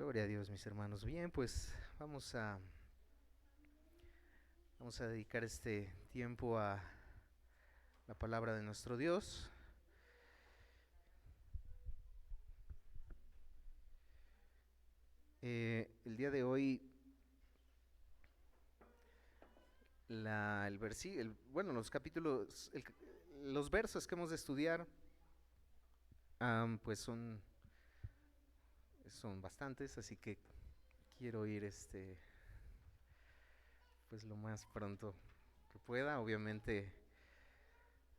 Gloria a Dios, mis hermanos. Bien, pues vamos a dedicar este tiempo a la palabra de nuestro Dios. El día de hoy, los capítulos, los versos que hemos de estudiar, pues son bastantes, así que quiero ir, pues lo más pronto que pueda, obviamente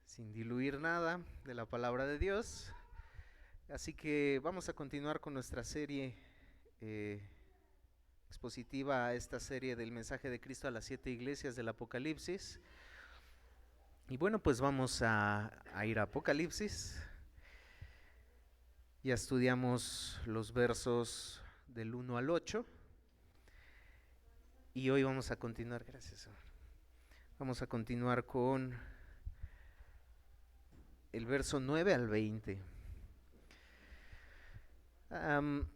sin diluir nada de la palabra de Dios. Así que vamos a continuar con nuestra serie eh, expositiva a esta serie del mensaje de Cristo a las 7 iglesias del Apocalipsis. Y bueno, pues vamos a ir a Apocalipsis. Ya estudiamos los versos del 1 al 8 y hoy vamos a continuar, gracias. Vamos a continuar con el verso 9 al 20. Am,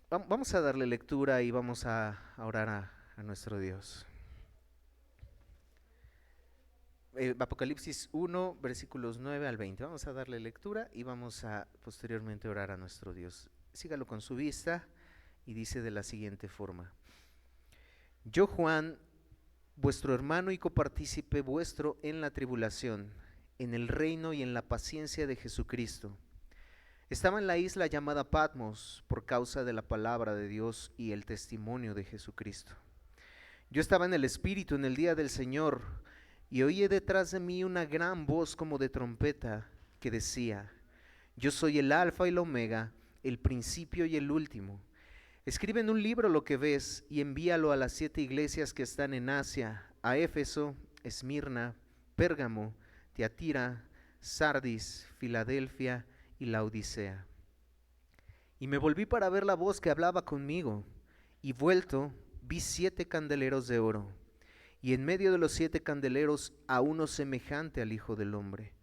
Vamos a darle lectura y vamos a orar a nuestro Dios. Apocalipsis 1, versículos 9 al 20. Vamos a darle lectura y vamos a posteriormente orar a nuestro Dios. Sígalo con su vista y dice de la siguiente forma. Yo, Juan, vuestro hermano y copartícipe vuestro en la tribulación, en el reino y en la paciencia de Jesucristo. Estaba en la isla llamada Patmos por causa de la palabra de Dios y el testimonio de Jesucristo. Yo estaba en el Espíritu en el día del Señor y oí detrás de mí una gran voz como de trompeta que decía: Yo soy el Alfa y el Omega, el principio y el último. Escribe en un libro lo que ves y envíalo a las 7 iglesias que están en Asia, a Éfeso, Esmirna, Pérgamo, Tiatira, Sardis, Filadelfia y Laodicea. Y me volví para ver la voz que hablaba conmigo, y vuelto vi 7 candeleros de oro, y en medio de los 7 candeleros a uno semejante al Hijo del Hombre,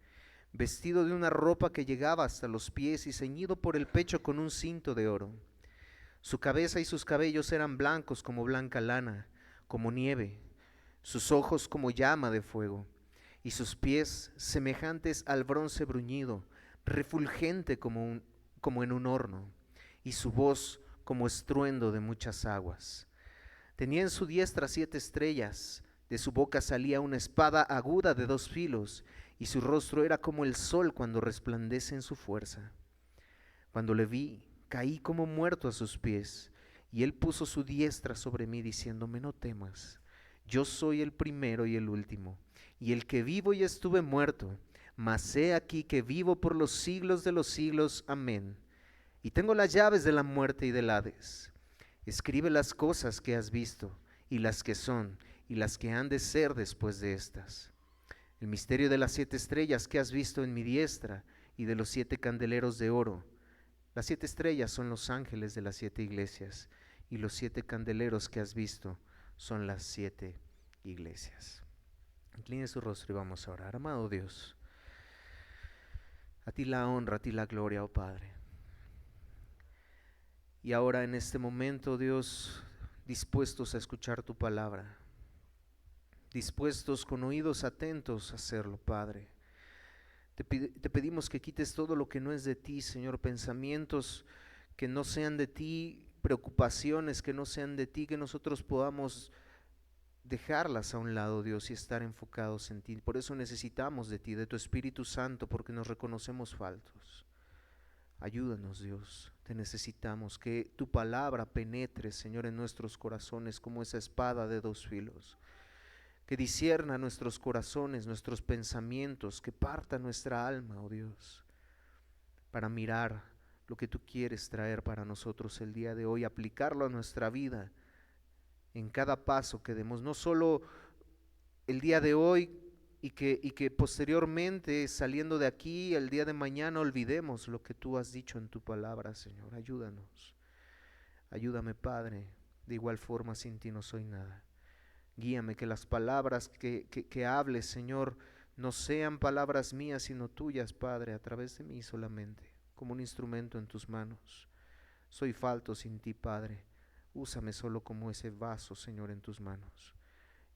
vestido de una ropa que llegaba hasta los pies y ceñido por el pecho con un cinto de oro. Su cabeza y sus cabellos eran blancos como blanca lana, como nieve, sus ojos como llama de fuego, y sus pies semejantes al bronce bruñido, refulgente como en un horno, y su voz como estruendo de muchas aguas. Tenía en su diestra 7 estrellas, de su boca salía una espada aguda de 2 filos, y su rostro era como el sol cuando resplandece en su fuerza. Cuando le vi, caí como muerto a sus pies, y él puso su diestra sobre mí, diciéndome: No temas, yo soy el primero y el último, y el que vivo y estuve muerto, mas he aquí que vivo por los siglos de los siglos. Amén. Y tengo las llaves de la muerte y del Hades. Escribe las cosas que has visto, y las que son, y las que han de ser después de estas. El misterio de las 7 estrellas que has visto en mi diestra, y de los 7 candeleros de oro. Las 7 estrellas son los ángeles de las 7 iglesias, y los 7 candeleros que has visto son las 7 iglesias. Incline su rostro y vamos a orar. Amado Dios, a ti la honra, a ti la gloria, oh Padre. Y ahora en este momento, Dios, dispuestos a escuchar tu palabra, dispuestos con oídos atentos a hacerlo, Padre. Te pedimos que quites todo lo que no es de ti, Señor, pensamientos que no sean de ti, preocupaciones que no sean de ti, que nosotros podamos dejarlas a un lado, Dios, y estar enfocados en ti. Por eso necesitamos de ti, de tu Espíritu Santo, porque nos reconocemos faltos. Ayúdanos, Dios, te necesitamos, que tu palabra penetre, Señor, en nuestros corazones como esa espada de 2 filos, que discierna nuestros corazones, nuestros pensamientos, que parta nuestra alma, oh Dios, para mirar lo que tú quieres traer para nosotros el día de hoy, aplicarlo a nuestra vida en cada paso que demos, no solo el día de hoy y que posteriormente saliendo de aquí el día de mañana olvidemos lo que tú has dicho en tu palabra, Señor. Ayúdanos, ayúdame, Padre. De igual forma, sin ti no soy nada. Guíame, que las palabras que hables, Señor, no sean palabras mías, sino tuyas, Padre, a través de mí solamente, como un instrumento en tus manos. Soy falto sin ti, Padre. Úsame solo como ese vaso, Señor, en tus manos.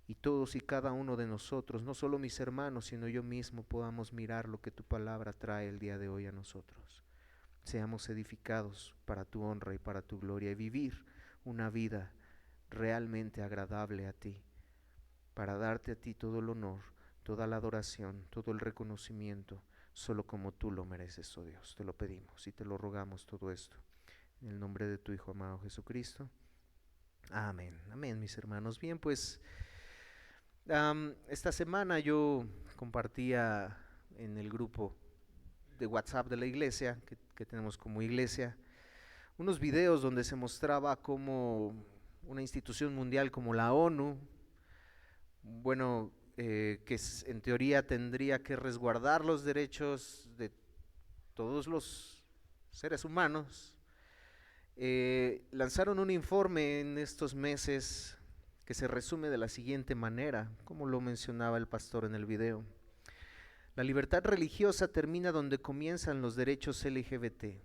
Y todos y cada uno de nosotros, no solo mis hermanos, sino yo mismo, podamos mirar lo que tu palabra trae el día de hoy a nosotros. Seamos edificados para tu honra y para tu gloria y vivir una vida realmente agradable a ti, para darte a ti todo el honor, toda la adoración, todo el reconocimiento, solo como tú lo mereces, oh Dios. Te lo pedimos y te lo rogamos todo esto. En el nombre de tu Hijo amado Jesucristo. Amén. Amén, mis hermanos. Bien, pues esta semana yo compartía en el grupo de WhatsApp de la iglesia, que tenemos como iglesia, unos videos donde se mostraba cómo una institución mundial como la ONU, bueno, en teoría tendría que resguardar los derechos de todos los seres humanos, lanzaron un informe en estos meses que se resume de la siguiente manera, como lo mencionaba el pastor en el video. La libertad religiosa termina donde comienzan los derechos LGBT.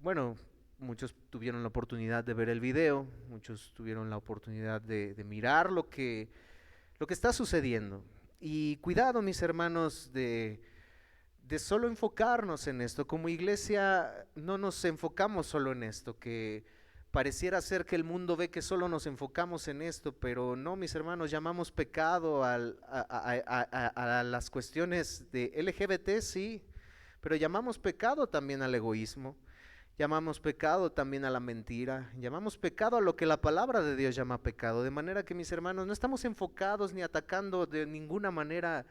Bueno, muchos tuvieron la oportunidad de ver el video, muchos tuvieron la oportunidad de mirar lo que está sucediendo. Y cuidado, mis hermanos, de solo enfocarnos en esto. Como iglesia no nos enfocamos solo en esto, que pareciera ser que el mundo ve que solo nos enfocamos en esto, pero no, mis hermanos, llamamos pecado a las cuestiones de LGBT, sí, pero llamamos pecado también al egoísmo, llamamos pecado también a la mentira, llamamos pecado a lo que la palabra de Dios llama pecado, de manera que, mis hermanos, no estamos enfocados ni atacando de ninguna manera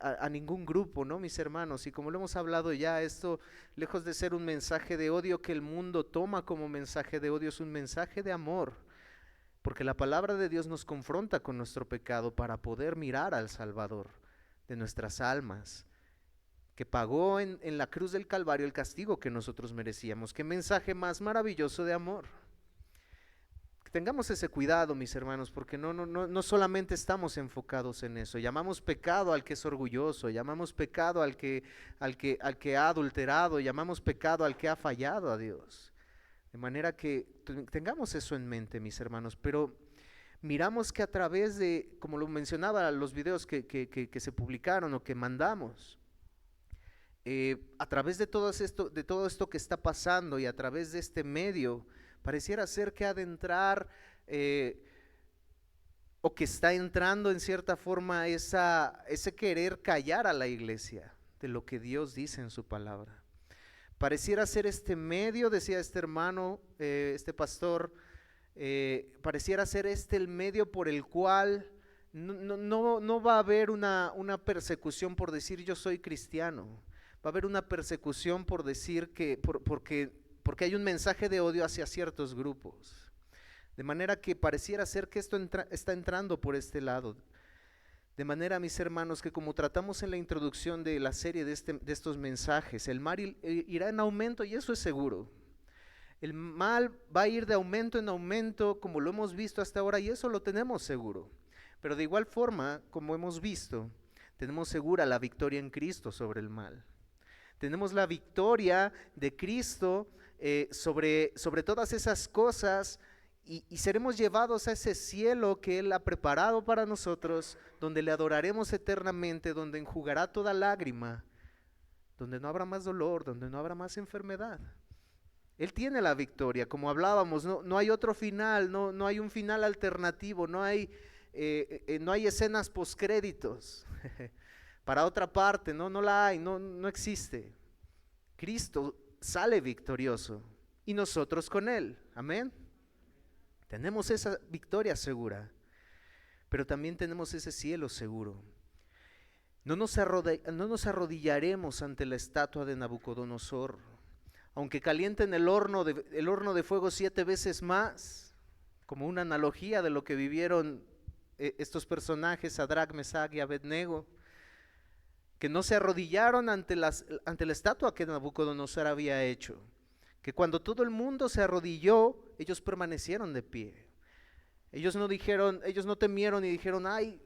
a ningún grupo, ¿no, mis hermanos? Y como lo hemos hablado ya, esto, lejos de ser un mensaje de odio que el mundo toma como mensaje de odio, es un mensaje de amor, porque la palabra de Dios nos confronta con nuestro pecado para poder mirar al Salvador de nuestras almas, que pagó en la cruz del Calvario el castigo que nosotros merecíamos. Qué mensaje más maravilloso de amor. Tengamos ese cuidado, mis hermanos, porque no solamente estamos enfocados en eso. Llamamos pecado al que es orgulloso, llamamos pecado al que ha adulterado, llamamos pecado al que ha fallado a Dios. De manera que tengamos eso en mente, mis hermanos, pero miramos que a través de, como lo mencionaba, los videos que se publicaron o que mandamos, a través de todo esto que está pasando y a través de este medio, pareciera ser que ha de entrar o que está entrando en cierta forma ese querer callar a la iglesia de lo que Dios dice en su palabra. Pareciera ser este medio, decía este hermano, este pastor, pareciera ser el medio por el cual no va a haber una persecución por decir yo soy cristiano. Va a haber una persecución por decir porque hay un mensaje de odio hacia ciertos grupos. De manera que pareciera ser que esto está entrando por este lado. De manera, mis hermanos, que como tratamos en la introducción de la serie de estos mensajes, el mal irá en aumento y eso es seguro. El mal va a ir de aumento en aumento como lo hemos visto hasta ahora y eso lo tenemos seguro. Pero de igual forma, como hemos visto, tenemos segura la victoria en Cristo sobre el mal. Tenemos la victoria de Cristo sobre todas esas cosas y seremos llevados a ese cielo que Él ha preparado para nosotros, donde le adoraremos eternamente, donde enjugará toda lágrima, donde no habrá más dolor, donde no habrá más enfermedad. Él tiene la victoria, como hablábamos, no hay otro final, no hay un final alternativo, no hay escenas postcréditos. Para otra parte, no la hay, no existe. Cristo sale victorioso y nosotros con Él, amén. Tenemos esa victoria segura, pero también tenemos ese cielo seguro. No nos arrodillaremos ante la estatua de Nabucodonosor, aunque calienten el horno de fuego 7 veces más, como una analogía de lo que vivieron estos personajes, Sadrach, Mesach y Abednego, que no se arrodillaron ante la estatua que Nabucodonosor había hecho, que cuando todo el mundo se arrodilló, ellos permanecieron de pie. Ellos no temieron y dijeron, ay,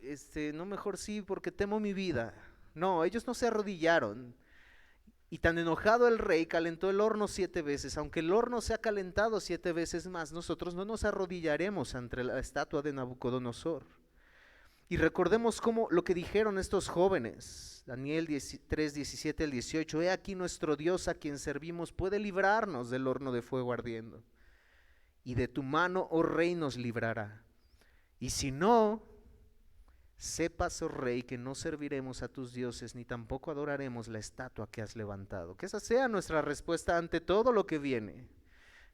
no, mejor sí, porque temo mi vida. No, ellos no se arrodillaron. Y tan enojado el rey calentó el horno 7 veces. Aunque el horno sea calentado 7 veces más, nosotros no nos arrodillaremos ante la estatua de Nabucodonosor. Y recordemos cómo lo que dijeron estos jóvenes, Daniel 3, 17 al 18, he aquí nuestro Dios a quien servimos puede librarnos del horno de fuego ardiendo. Y de tu mano, oh rey, nos librará. Y si no, sepas, oh rey, que no serviremos a tus dioses, ni tampoco adoraremos la estatua que has levantado. Que esa sea nuestra respuesta ante todo lo que viene.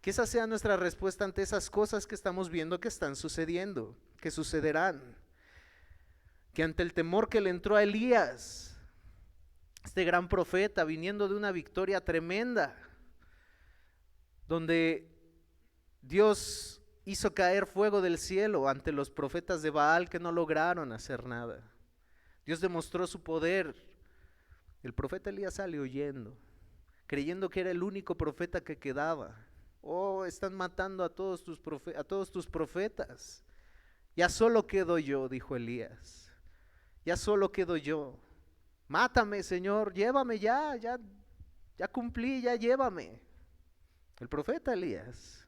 Que esa sea nuestra respuesta ante esas cosas que estamos viendo que están sucediendo, que sucederán. Que ante el temor que le entró a Elías, este gran profeta, viniendo de una victoria tremenda, donde Dios hizo caer fuego del cielo ante los profetas de Baal que no lograron hacer nada. Dios demostró su poder. El profeta Elías sale huyendo, creyendo que era el único profeta que quedaba. Oh, están matando a todos tus profetas. Ya solo quedo yo, dijo Elías. Ya solo quedo yo. Mátame, Señor, llévame ya cumplí, ya llévame. El profeta Elías.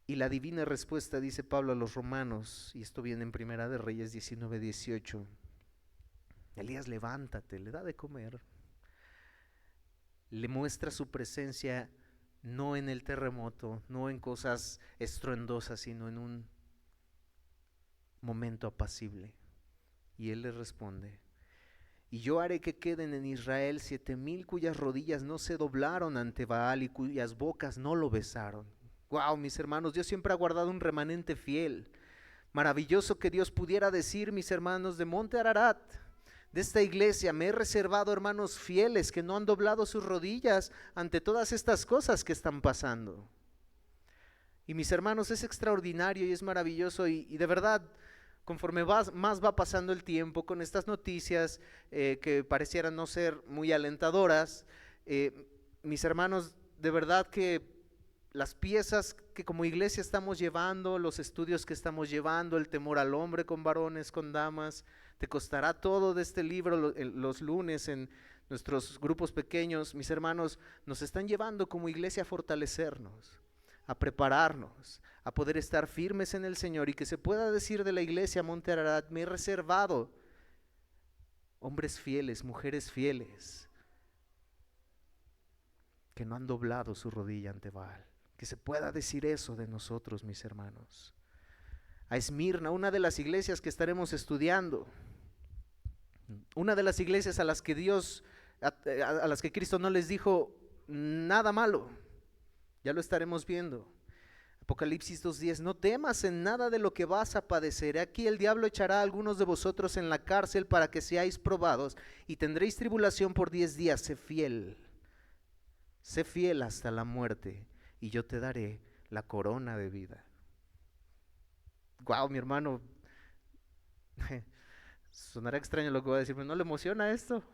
Y la divina respuesta, dice Pablo a los romanos, y esto viene en Primera de Reyes 19, 18. Elías, levántate, le da de comer. Le muestra su presencia no en el terremoto, no en cosas estruendosas, sino en un momento apacible. Y él le responde: y yo haré que queden en Israel 7,000 cuyas rodillas no se doblaron ante Baal y cuyas bocas no lo besaron. Wow, mis hermanos, Dios siempre ha guardado un remanente fiel. Maravilloso que Dios pudiera decir, mis hermanos, de Monte Ararat, de esta iglesia, me he reservado hermanos fieles que no han doblado sus rodillas ante todas estas cosas que están pasando. Y mis hermanos, es extraordinario y es maravilloso y de verdad, conforme más va pasando el tiempo con estas noticias que parecieran no ser muy alentadoras, mis hermanos, de verdad que las piezas que como iglesia estamos llevando, los estudios que estamos llevando, el temor al hombre con varones, con damas, te costará todo de este libro los lunes en nuestros grupos pequeños, mis hermanos, nos están llevando como iglesia a fortalecernos, a prepararnos, a poder estar firmes en el Señor y que se pueda decir de la iglesia Monte Ararat, me he reservado hombres fieles, mujeres fieles, que no han doblado su rodilla ante Baal. Que se pueda decir eso de nosotros, mis hermanos. A Esmirna, una de las iglesias que estaremos estudiando, una de las iglesias a las que a las que Cristo no les dijo nada malo, ya lo estaremos viendo. Apocalipsis 2:10, no temas en nada de lo que vas a padecer. Aquí el diablo echará a algunos de vosotros en la cárcel para que seáis probados y tendréis tribulación por 10 días. Sé fiel hasta la muerte y yo te daré la corona de vida. Wow, mi hermano, sonará extraño lo que voy a decir, pero ¿no le emociona esto?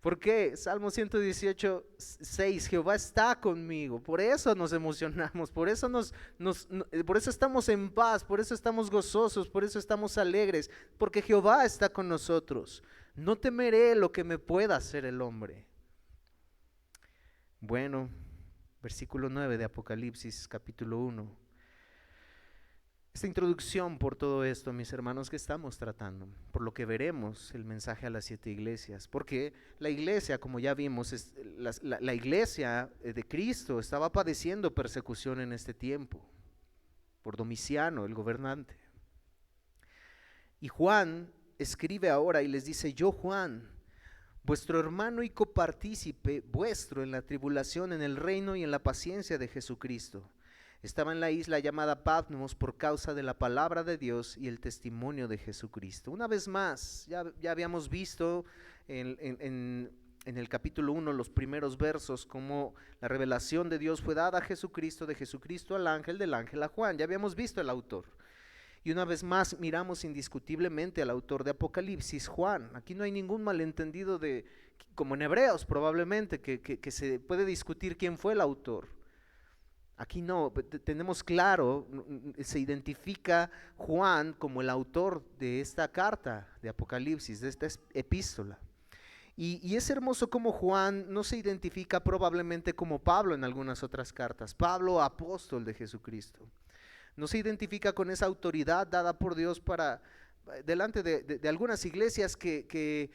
¿Por qué? Salmo 118, 6, Jehová está conmigo, por eso nos emocionamos, por eso por eso estamos en paz, por eso estamos gozosos, por eso estamos alegres, porque Jehová está con nosotros. No temeré lo que me pueda hacer el hombre. Bueno, versículo 9 de Apocalipsis, capítulo 1. Esta introducción por todo esto, mis hermanos, que estamos tratando, por lo que veremos el mensaje a las 7 iglesias, porque la iglesia, como ya vimos, la iglesia de Cristo estaba padeciendo persecución en este tiempo, por Domiciano, el gobernante. Y Juan escribe ahora y les dice, yo Juan, vuestro hermano y copartícipe vuestro en la tribulación, en el reino y en la paciencia de Jesucristo. Estaba en la isla llamada Patmos por causa de la palabra de Dios y el testimonio de Jesucristo. Una vez más, ya habíamos visto en el capítulo 1, los primeros versos, cómo la revelación de Dios fue dada a Jesucristo, de Jesucristo al ángel, del ángel a Juan. Ya habíamos visto el autor. Y una vez más miramos indiscutiblemente al autor de Apocalipsis, Juan. Aquí no hay ningún malentendido como en Hebreos probablemente, que se puede discutir quién fue el autor. Aquí no, tenemos claro, se identifica Juan como el autor de esta carta de Apocalipsis, de esta epístola. Y es hermoso como Juan no se identifica probablemente como Pablo en algunas otras cartas. Pablo, apóstol de Jesucristo. No se identifica con esa autoridad dada por Dios para delante de algunas iglesias que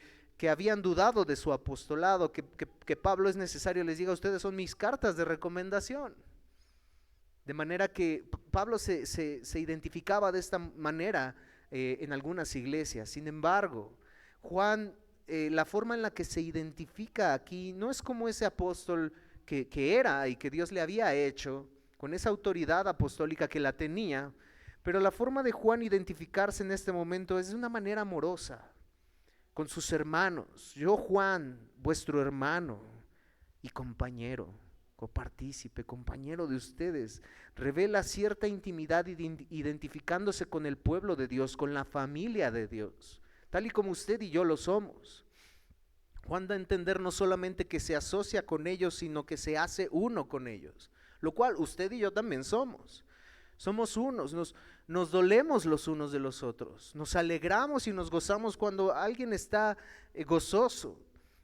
habían dudado de su apostolado, que Pablo es necesario les diga: ustedes son mis cartas de recomendación. De manera que Pablo se identificaba de esta manera en algunas iglesias. Sin embargo, Juan, la forma en la que se identifica aquí no es como ese apóstol que era y que Dios le había hecho, con esa autoridad apostólica que la tenía, pero la forma de Juan identificarse en este momento es de una manera amorosa, con sus hermanos. Yo, Juan, vuestro hermano y compañero, copartícipe, compañero de ustedes, revela cierta intimidad identificándose con el pueblo de Dios, con la familia de Dios, tal y como usted y yo lo somos. Juan da a entender no solamente que se asocia con ellos, sino que se hace uno con ellos, lo cual usted y yo también somos. Somos unos, nos dolemos los unos de los otros, nos alegramos y nos gozamos cuando alguien está gozoso.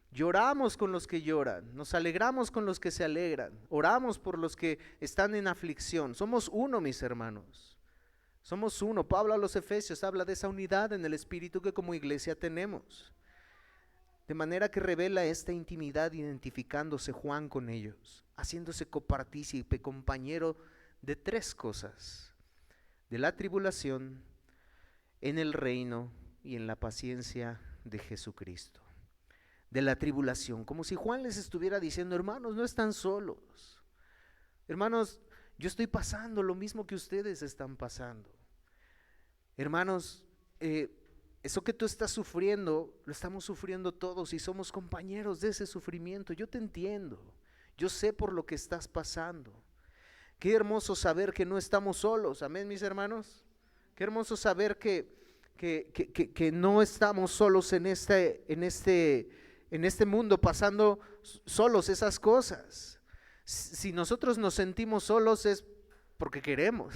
Lloramos con los que lloran, nos alegramos con los que se alegran, oramos por los que están en aflicción. Somos uno, mis hermanos, somos uno. Pablo a los Efesios habla de esa unidad en el Espíritu que como iglesia tenemos. De manera que revela esta intimidad identificándose Juan con ellos, haciéndose copartícipe, compañero de tres cosas: de la tribulación, en el reino y en la paciencia de Jesucristo. De la tribulación, como si Juan les estuviera diciendo: hermanos, no están solos. Hermanos, yo estoy pasando lo mismo que ustedes están pasando. Hermanos, eso que tú estás sufriendo, lo estamos sufriendo todos y somos compañeros de ese sufrimiento. Yo te entiendo, yo sé por lo que estás pasando. Qué hermoso saber que no estamos solos, amén, mis hermanos. Qué hermoso saber que no estamos solos en este mundo pasando solos esas cosas. Si nosotros nos sentimos solos es porque queremos.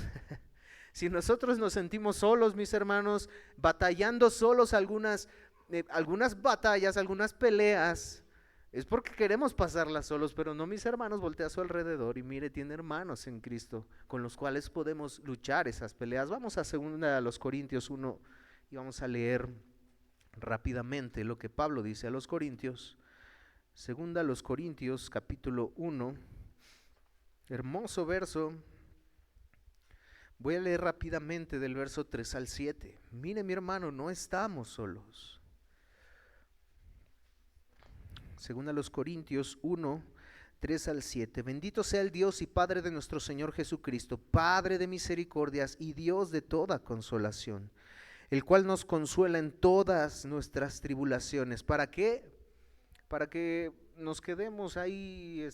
Si nosotros nos sentimos solos, mis hermanos, batallando solos algunas batallas, algunas peleas, es porque queremos pasarlas solos. Pero no, mis hermanos, voltea a su alrededor y mire, tiene hermanos en Cristo con los cuales podemos luchar esas peleas. Vamos a 2 Corintios 1 y vamos a leer rápidamente lo que Pablo dice a los Corintios. 2 Corintios capítulo 1, hermoso verso. Voy a leer rápidamente del verso 3 al 7. Mire, mi hermano, no estamos solos. 2 Corintios 1, 3 al 7. Bendito sea el Dios y Padre de nuestro Señor Jesucristo, Padre de misericordias y Dios de toda consolación, el cual nos consuela en todas nuestras tribulaciones. ¿Para qué? Para que nos quedemos ahí,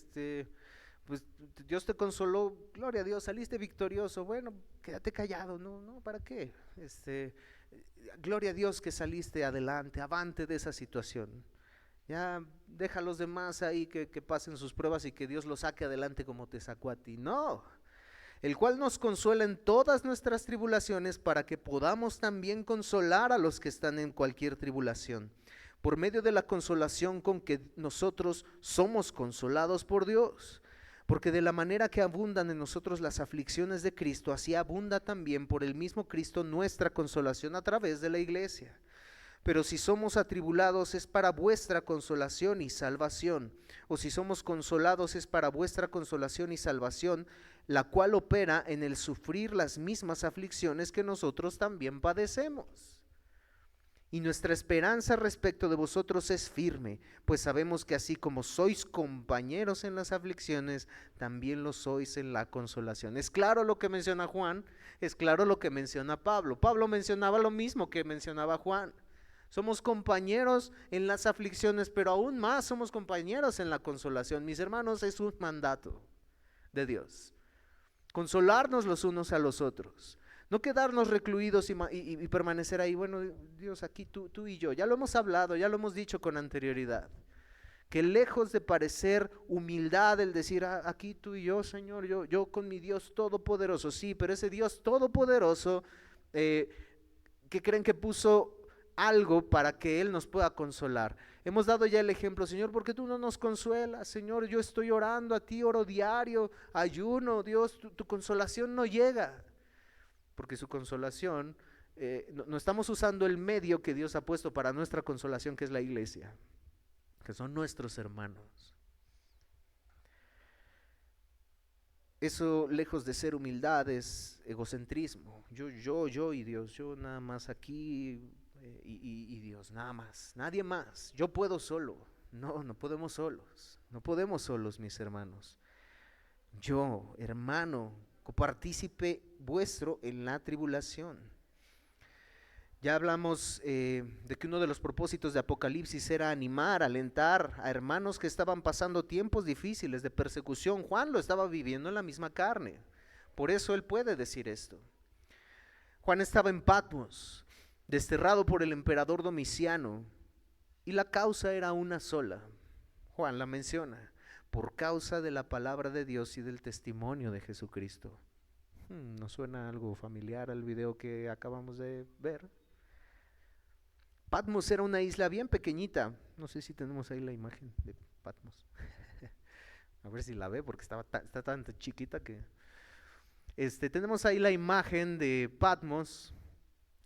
pues Dios te consoló, gloria a Dios, saliste victorioso, bueno, quédate callado. No, ¿para qué? Gloria a Dios que saliste adelante, avante de esa situación. Ya deja a los demás ahí que pasen sus pruebas y que Dios los saque adelante como te sacó a ti. No, el cual nos consuela en todas nuestras tribulaciones, para que podamos también consolar a los que están en cualquier tribulación, por medio de la consolación con que nosotros somos consolados por Dios. Porque de la manera que abundan en nosotros las aflicciones de Cristo, así abunda también por el mismo Cristo nuestra consolación a través de la iglesia. Pero si somos atribulados es para vuestra consolación y salvación, o si somos consolados es para vuestra consolación y salvación, la cual opera en el sufrir las mismas aflicciones que nosotros también padecemos. Y nuestra esperanza respecto de vosotros es firme, pues sabemos que así como sois compañeros en las aflicciones, también lo sois en la consolación. Es claro lo que menciona Juan, es claro lo que menciona Pablo. Pablo mencionaba lo mismo que mencionaba Juan. Somos compañeros en las aflicciones, pero aún más somos compañeros en la consolación. Mis hermanos, es un mandato de Dios, consolarnos los unos a los otros. No quedarnos recluidos y permanecer ahí, bueno, Dios, aquí tú y yo. Ya lo hemos hablado, ya lo hemos dicho con anterioridad. Que lejos de parecer humildad el decir, aquí tú y yo, Señor, yo con mi Dios todopoderoso, sí, pero ese Dios todopoderoso, que creen que puso algo para que Él nos pueda consolar. Hemos dado ya el ejemplo, Señor, ¿por qué tú no nos consuelas? Señor, yo estoy orando a ti, oro diario, ayuno, Dios, tu consolación no llega. Porque su consolación, no estamos usando el medio que Dios ha puesto para nuestra consolación, que es la iglesia, que son nuestros hermanos. Eso, lejos de ser humildad, es egocentrismo. Yo y Dios, yo nada más aquí, y Dios, nada más, nadie más. Yo puedo solo. No, no podemos solos. No podemos solos, mis hermanos. Yo, hermano, copartícipe vuestro en la tribulación. Ya hablamos de que uno de los propósitos de Apocalipsis era animar, alentar a hermanos que estaban pasando tiempos difíciles de persecución. Juan lo estaba viviendo en la misma carne. Por eso él puede decir esto. Juan estaba en Patmos, desterrado por el emperador Domiciano, y la causa era una sola. Juan la menciona: por causa de la palabra de Dios y del testimonio de Jesucristo. ¿No suena algo familiar al video que acabamos de ver? Patmos era una isla bien pequeñita. No sé si tenemos ahí la imagen de Patmos. A ver si la ve, porque está tan chiquita que... tenemos ahí la imagen de Patmos,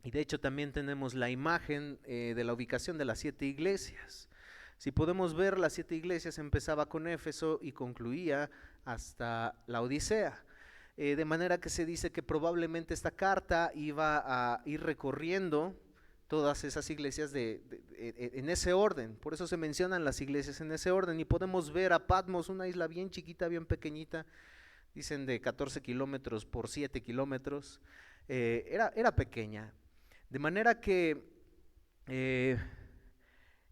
y de hecho también tenemos la imagen de la ubicación de las 7 iglesias. Si podemos ver, las 7 iglesias empezaba con Éfeso y concluía hasta la Odisea. De manera que se dice que probablemente esta carta iba a ir recorriendo todas esas iglesias en ese orden. Por eso se mencionan las iglesias en ese orden, y podemos ver a Patmos, una isla bien chiquita, bien pequeñita, dicen de 14 kilómetros por 7 kilómetros, era pequeña. De manera que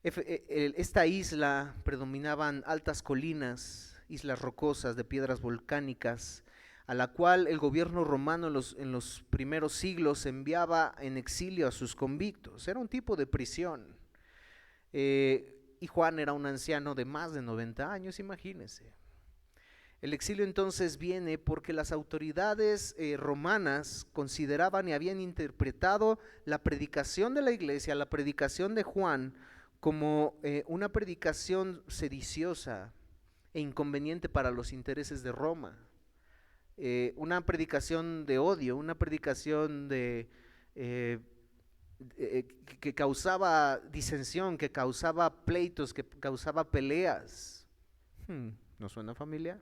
esta isla predominaban altas colinas, islas rocosas de piedras volcánicas, a la cual el gobierno romano en los primeros siglos enviaba en exilio a sus convictos. Era un tipo de prisión. Y Juan era un anciano de más de 90 años, imagínense. El exilio entonces viene porque las autoridades romanas consideraban y habían interpretado la predicación de la iglesia, la predicación de Juan, como una predicación sediciosa e inconveniente para los intereses de Roma. Una predicación de odio, una predicación que causaba disensión, que causaba pleitos, que causaba peleas. ¿No suena familiar?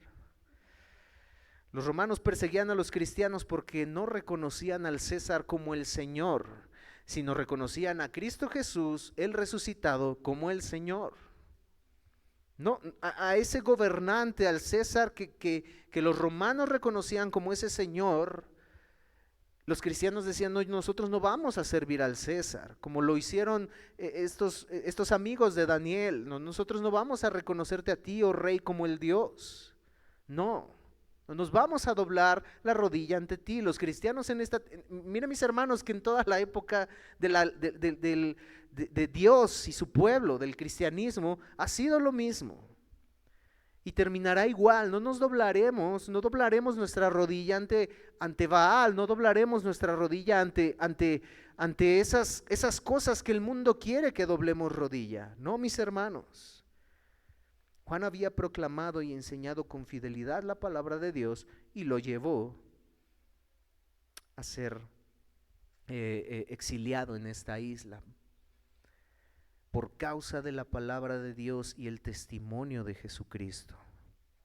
Los romanos perseguían a los cristianos porque no reconocían al César como el Señor, sino reconocían a Cristo Jesús, el resucitado, como el Señor. No, a ese gobernante, al César que los romanos reconocían como ese Señor, los cristianos decían: no, nosotros no vamos a servir al César, como lo hicieron estos amigos de Daniel. No, nosotros no vamos a reconocerte a ti, oh Rey, como el Dios. No nos vamos a doblar la rodilla ante ti. Los cristianos miren, mis hermanos, que en toda la época de Dios y su pueblo, del cristianismo, ha sido lo mismo. Y terminará igual. No doblaremos nuestra rodilla ante Baal, no doblaremos nuestra rodilla ante esas cosas que el mundo quiere que doblemos rodilla. No, mis hermanos. Juan había proclamado y enseñado con fidelidad la palabra de Dios y lo llevó a ser exiliado en esta isla por causa de la palabra de Dios y el testimonio de Jesucristo.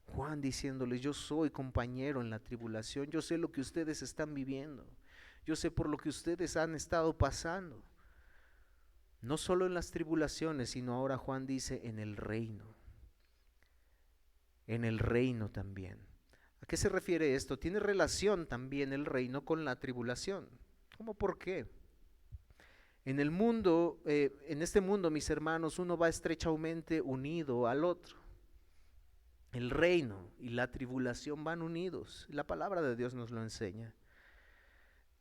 Juan diciéndoles: yo soy compañero en la tribulación, yo sé lo que ustedes están viviendo, yo sé por lo que ustedes han estado pasando. No solo en las tribulaciones, sino ahora Juan dice: en el reino también. ¿A qué se refiere esto? Tiene relación también el reino con la tribulación. ¿Cómo por qué? En el mundo, en este mundo, mis hermanos, uno va estrechamente unido al otro. El reino y la tribulación van unidos. La palabra de Dios nos lo enseña.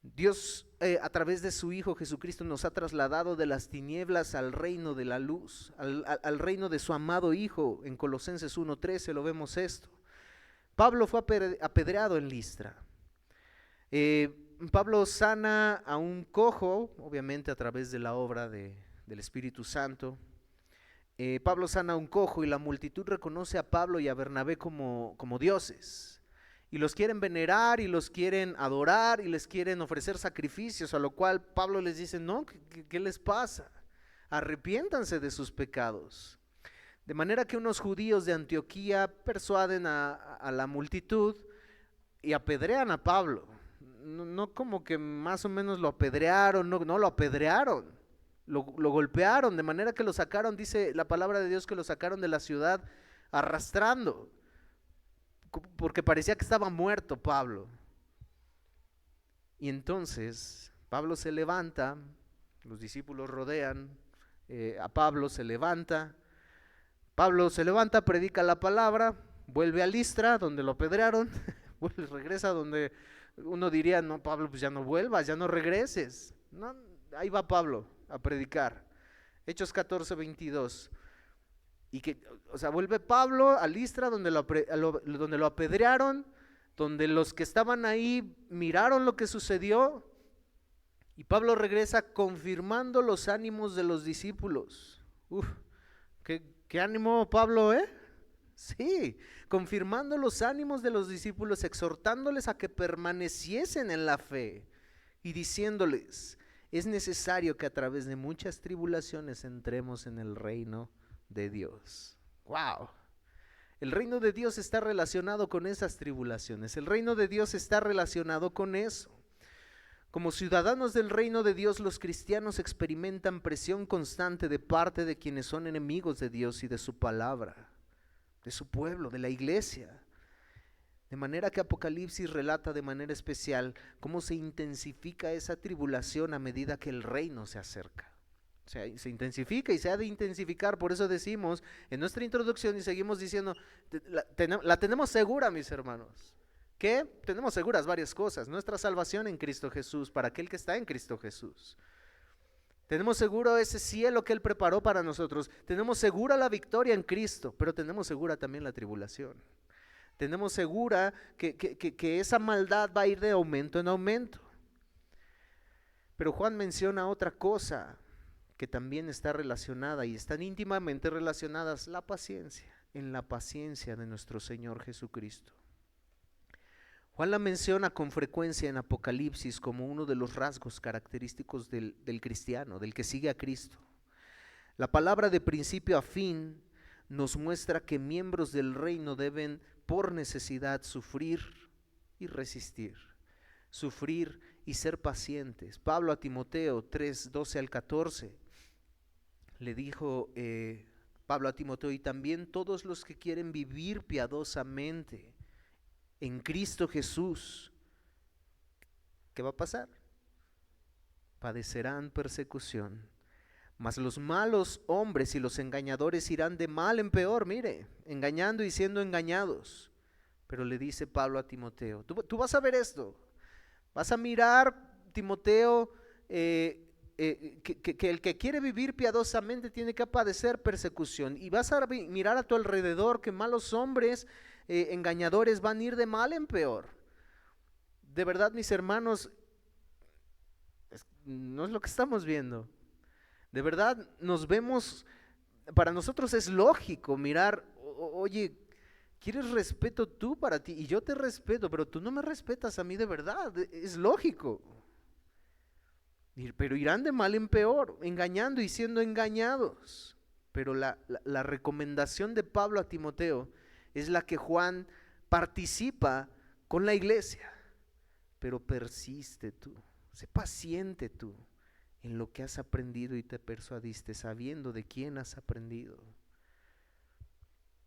Dios a través de su Hijo Jesucristo nos ha trasladado de las tinieblas al reino de la luz, al reino de su amado Hijo. En Colosenses 1:13 lo vemos esto. Pablo fue apedreado en Listra. Pablo sana a un cojo, obviamente a través de la obra del Espíritu Santo. Pablo sana a un cojo y la multitud reconoce a Pablo y a Bernabé como dioses. Y los quieren venerar y los quieren adorar y les quieren ofrecer sacrificios, a lo cual Pablo les dice, no, ¿qué les pasa? Arrepiéntanse de sus pecados. De manera que unos judíos de Antioquía persuaden a la multitud y apedrean a Pablo. No como que más o menos lo apedrearon, no lo apedrearon, lo golpearon, de manera que lo sacaron, dice la palabra de Dios, que lo sacaron de la ciudad arrastrando, porque parecía que estaba muerto Pablo. Y entonces Pablo se levanta, los discípulos rodean a Pablo, se levanta, predica la palabra, vuelve a Listra, donde lo apedrearon, regresa donde uno diría, no, Pablo, pues ya no vuelvas, ya no regreses. No, ahí va Pablo a predicar. Hechos 14:22. O sea, vuelve Pablo a Listra, donde lo apedrearon, donde los que estaban ahí miraron lo que sucedió, y Pablo regresa confirmando los ánimos de los discípulos. Uf, qué ánimo Pablo, ¿eh? Sí, confirmando los ánimos de los discípulos, exhortándoles a que permaneciesen en la fe y diciéndoles, es necesario que a través de muchas tribulaciones entremos en el reino de Dios. ¡Wow! El reino de Dios está relacionado con esas tribulaciones, el reino de Dios está relacionado con eso. Como ciudadanos del reino de Dios, los cristianos experimentan presión constante de parte de quienes son enemigos de Dios y de su palabra, de su pueblo, de la iglesia. De manera que Apocalipsis relata de manera especial cómo se intensifica esa tribulación a medida que el reino se acerca. O sea, se intensifica y se ha de intensificar. Por eso decimos en nuestra introducción y seguimos diciendo, la tenemos segura, mis hermanos. ¿Qué? Tenemos seguras varias cosas. Nuestra salvación en Cristo Jesús, para aquel que está en Cristo Jesús. Tenemos seguro ese cielo que Él preparó para nosotros. Tenemos segura la victoria en Cristo, pero tenemos segura también la tribulación. Tenemos segura que esa maldad va a ir de aumento en aumento. Pero Juan menciona otra cosa que también está relacionada y están íntimamente relacionadas, la paciencia, en la paciencia de nuestro Señor Jesucristo. Juan la menciona con frecuencia en Apocalipsis como uno de los rasgos característicos del cristiano, del que sigue a Cristo. La palabra de principio a fin nos muestra que miembros del reino deben por necesidad sufrir y resistir, sufrir y ser pacientes. Pablo a Timoteo 3:12-14 le dijo Pablo a Timoteo, y también todos los que quieren vivir piadosamente en Cristo Jesús, ¿qué va a pasar? Padecerán persecución, mas los malos hombres y los engañadores irán de mal en peor, mire, engañando y siendo engañados. Pero le dice Pablo a Timoteo, tú vas a ver esto, vas a mirar, Timoteo, que el que quiere vivir piadosamente tiene que padecer persecución, y vas a mirar a tu alrededor que malos hombres, engañadores van a ir de mal en peor. De verdad, mis hermanos, no es lo que estamos viendo. De verdad nos vemos, para nosotros es lógico mirar, oye, ¿quieres respeto tú para ti? Y yo te respeto, pero tú no me respetas a mí de verdad, es lógico. Pero irán de mal en peor, engañando y siendo engañados. Pero la recomendación de Pablo a Timoteo es la que Juan participa con la iglesia. Pero persiste tú, sé paciente tú en lo que has aprendido y te persuadiste, sabiendo de quién has aprendido.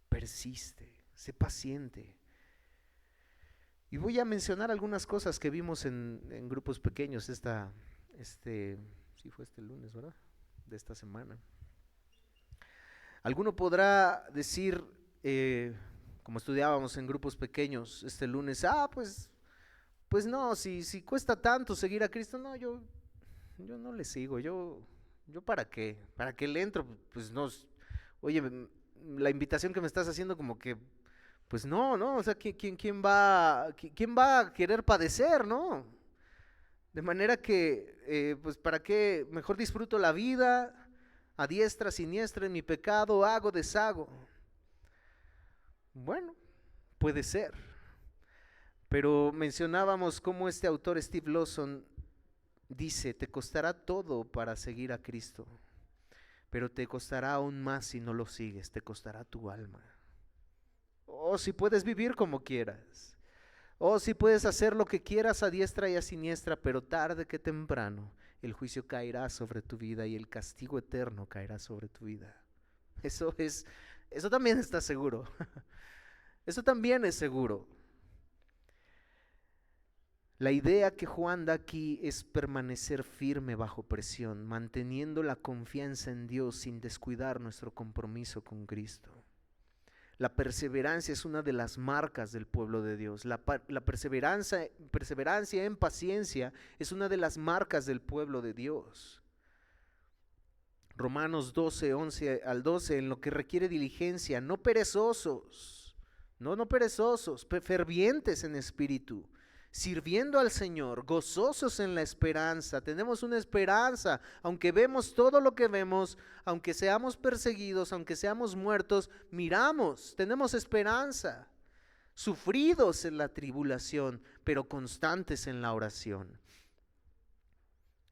Persiste, sé paciente. Y voy a mencionar algunas cosas que vimos en grupos pequeños sí fue este lunes, ¿verdad? De esta semana. Alguno podrá decir, como estudiábamos en grupos pequeños este lunes, pues pues no, si cuesta tanto seguir a Cristo, no, yo no le sigo, yo ¿para qué le entro? Pues no, oye, la invitación que me estás haciendo como que, pues no, no, o sea, quién va a querer padecer, no? De manera que, pues para qué, mejor disfruto la vida, a diestra, siniestra, en mi pecado, hago, deshago. Bueno, puede ser. Pero mencionábamos cómo este autor Steve Lawson dice, te costará todo para seguir a Cristo, pero te costará aún más si no lo sigues, te costará tu alma. O si puedes vivir como quieras, o si puedes hacer lo que quieras a diestra y a siniestra, pero tarde que temprano el juicio caerá sobre tu vida y el castigo eterno caerá sobre tu vida. Eso también está seguro. Eso también es seguro. La idea que Juan da aquí es permanecer firme bajo presión, manteniendo la confianza en Dios sin descuidar nuestro compromiso con Cristo. La perseverancia es una de las marcas del pueblo de Dios. La perseverancia en paciencia es una de las marcas del pueblo de Dios. Romanos 12, 11 al 12, en lo que requiere diligencia, no perezosos, no perezosos, fervientes en espíritu, sirviendo al Señor, gozosos en la esperanza. Tenemos una esperanza, aunque vemos todo lo que vemos, aunque seamos perseguidos, aunque seamos muertos, miramos, tenemos esperanza. Sufridos en la tribulación, pero constantes en la oración.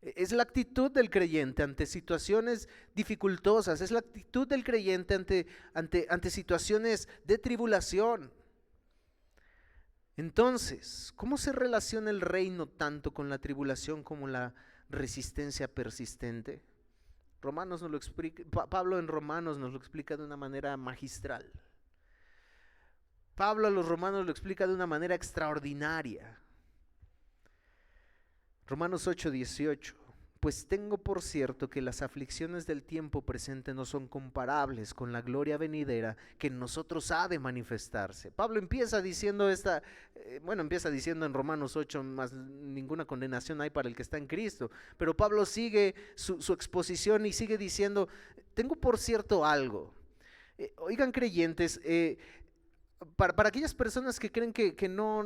Es la actitud del creyente ante situaciones dificultosas, es la actitud del creyente ante situaciones de tribulación. Entonces, ¿cómo se relaciona el reino tanto con la tribulación como la resistencia persistente? Romanos nos lo explica, Pablo en Romanos nos lo explica de una manera magistral. Pablo a los romanos lo explica de una manera extraordinaria. Romanos 8:18. Pues tengo por cierto que las aflicciones del tiempo presente no son comparables con la gloria venidera que en nosotros ha de manifestarse. Pablo empieza diciendo empieza diciendo en Romanos 8, más ninguna condenación hay para el que está en Cristo. Pero Pablo sigue su exposición y sigue diciendo, tengo por cierto algo. Oigan creyentes, para aquellas personas que creen que no,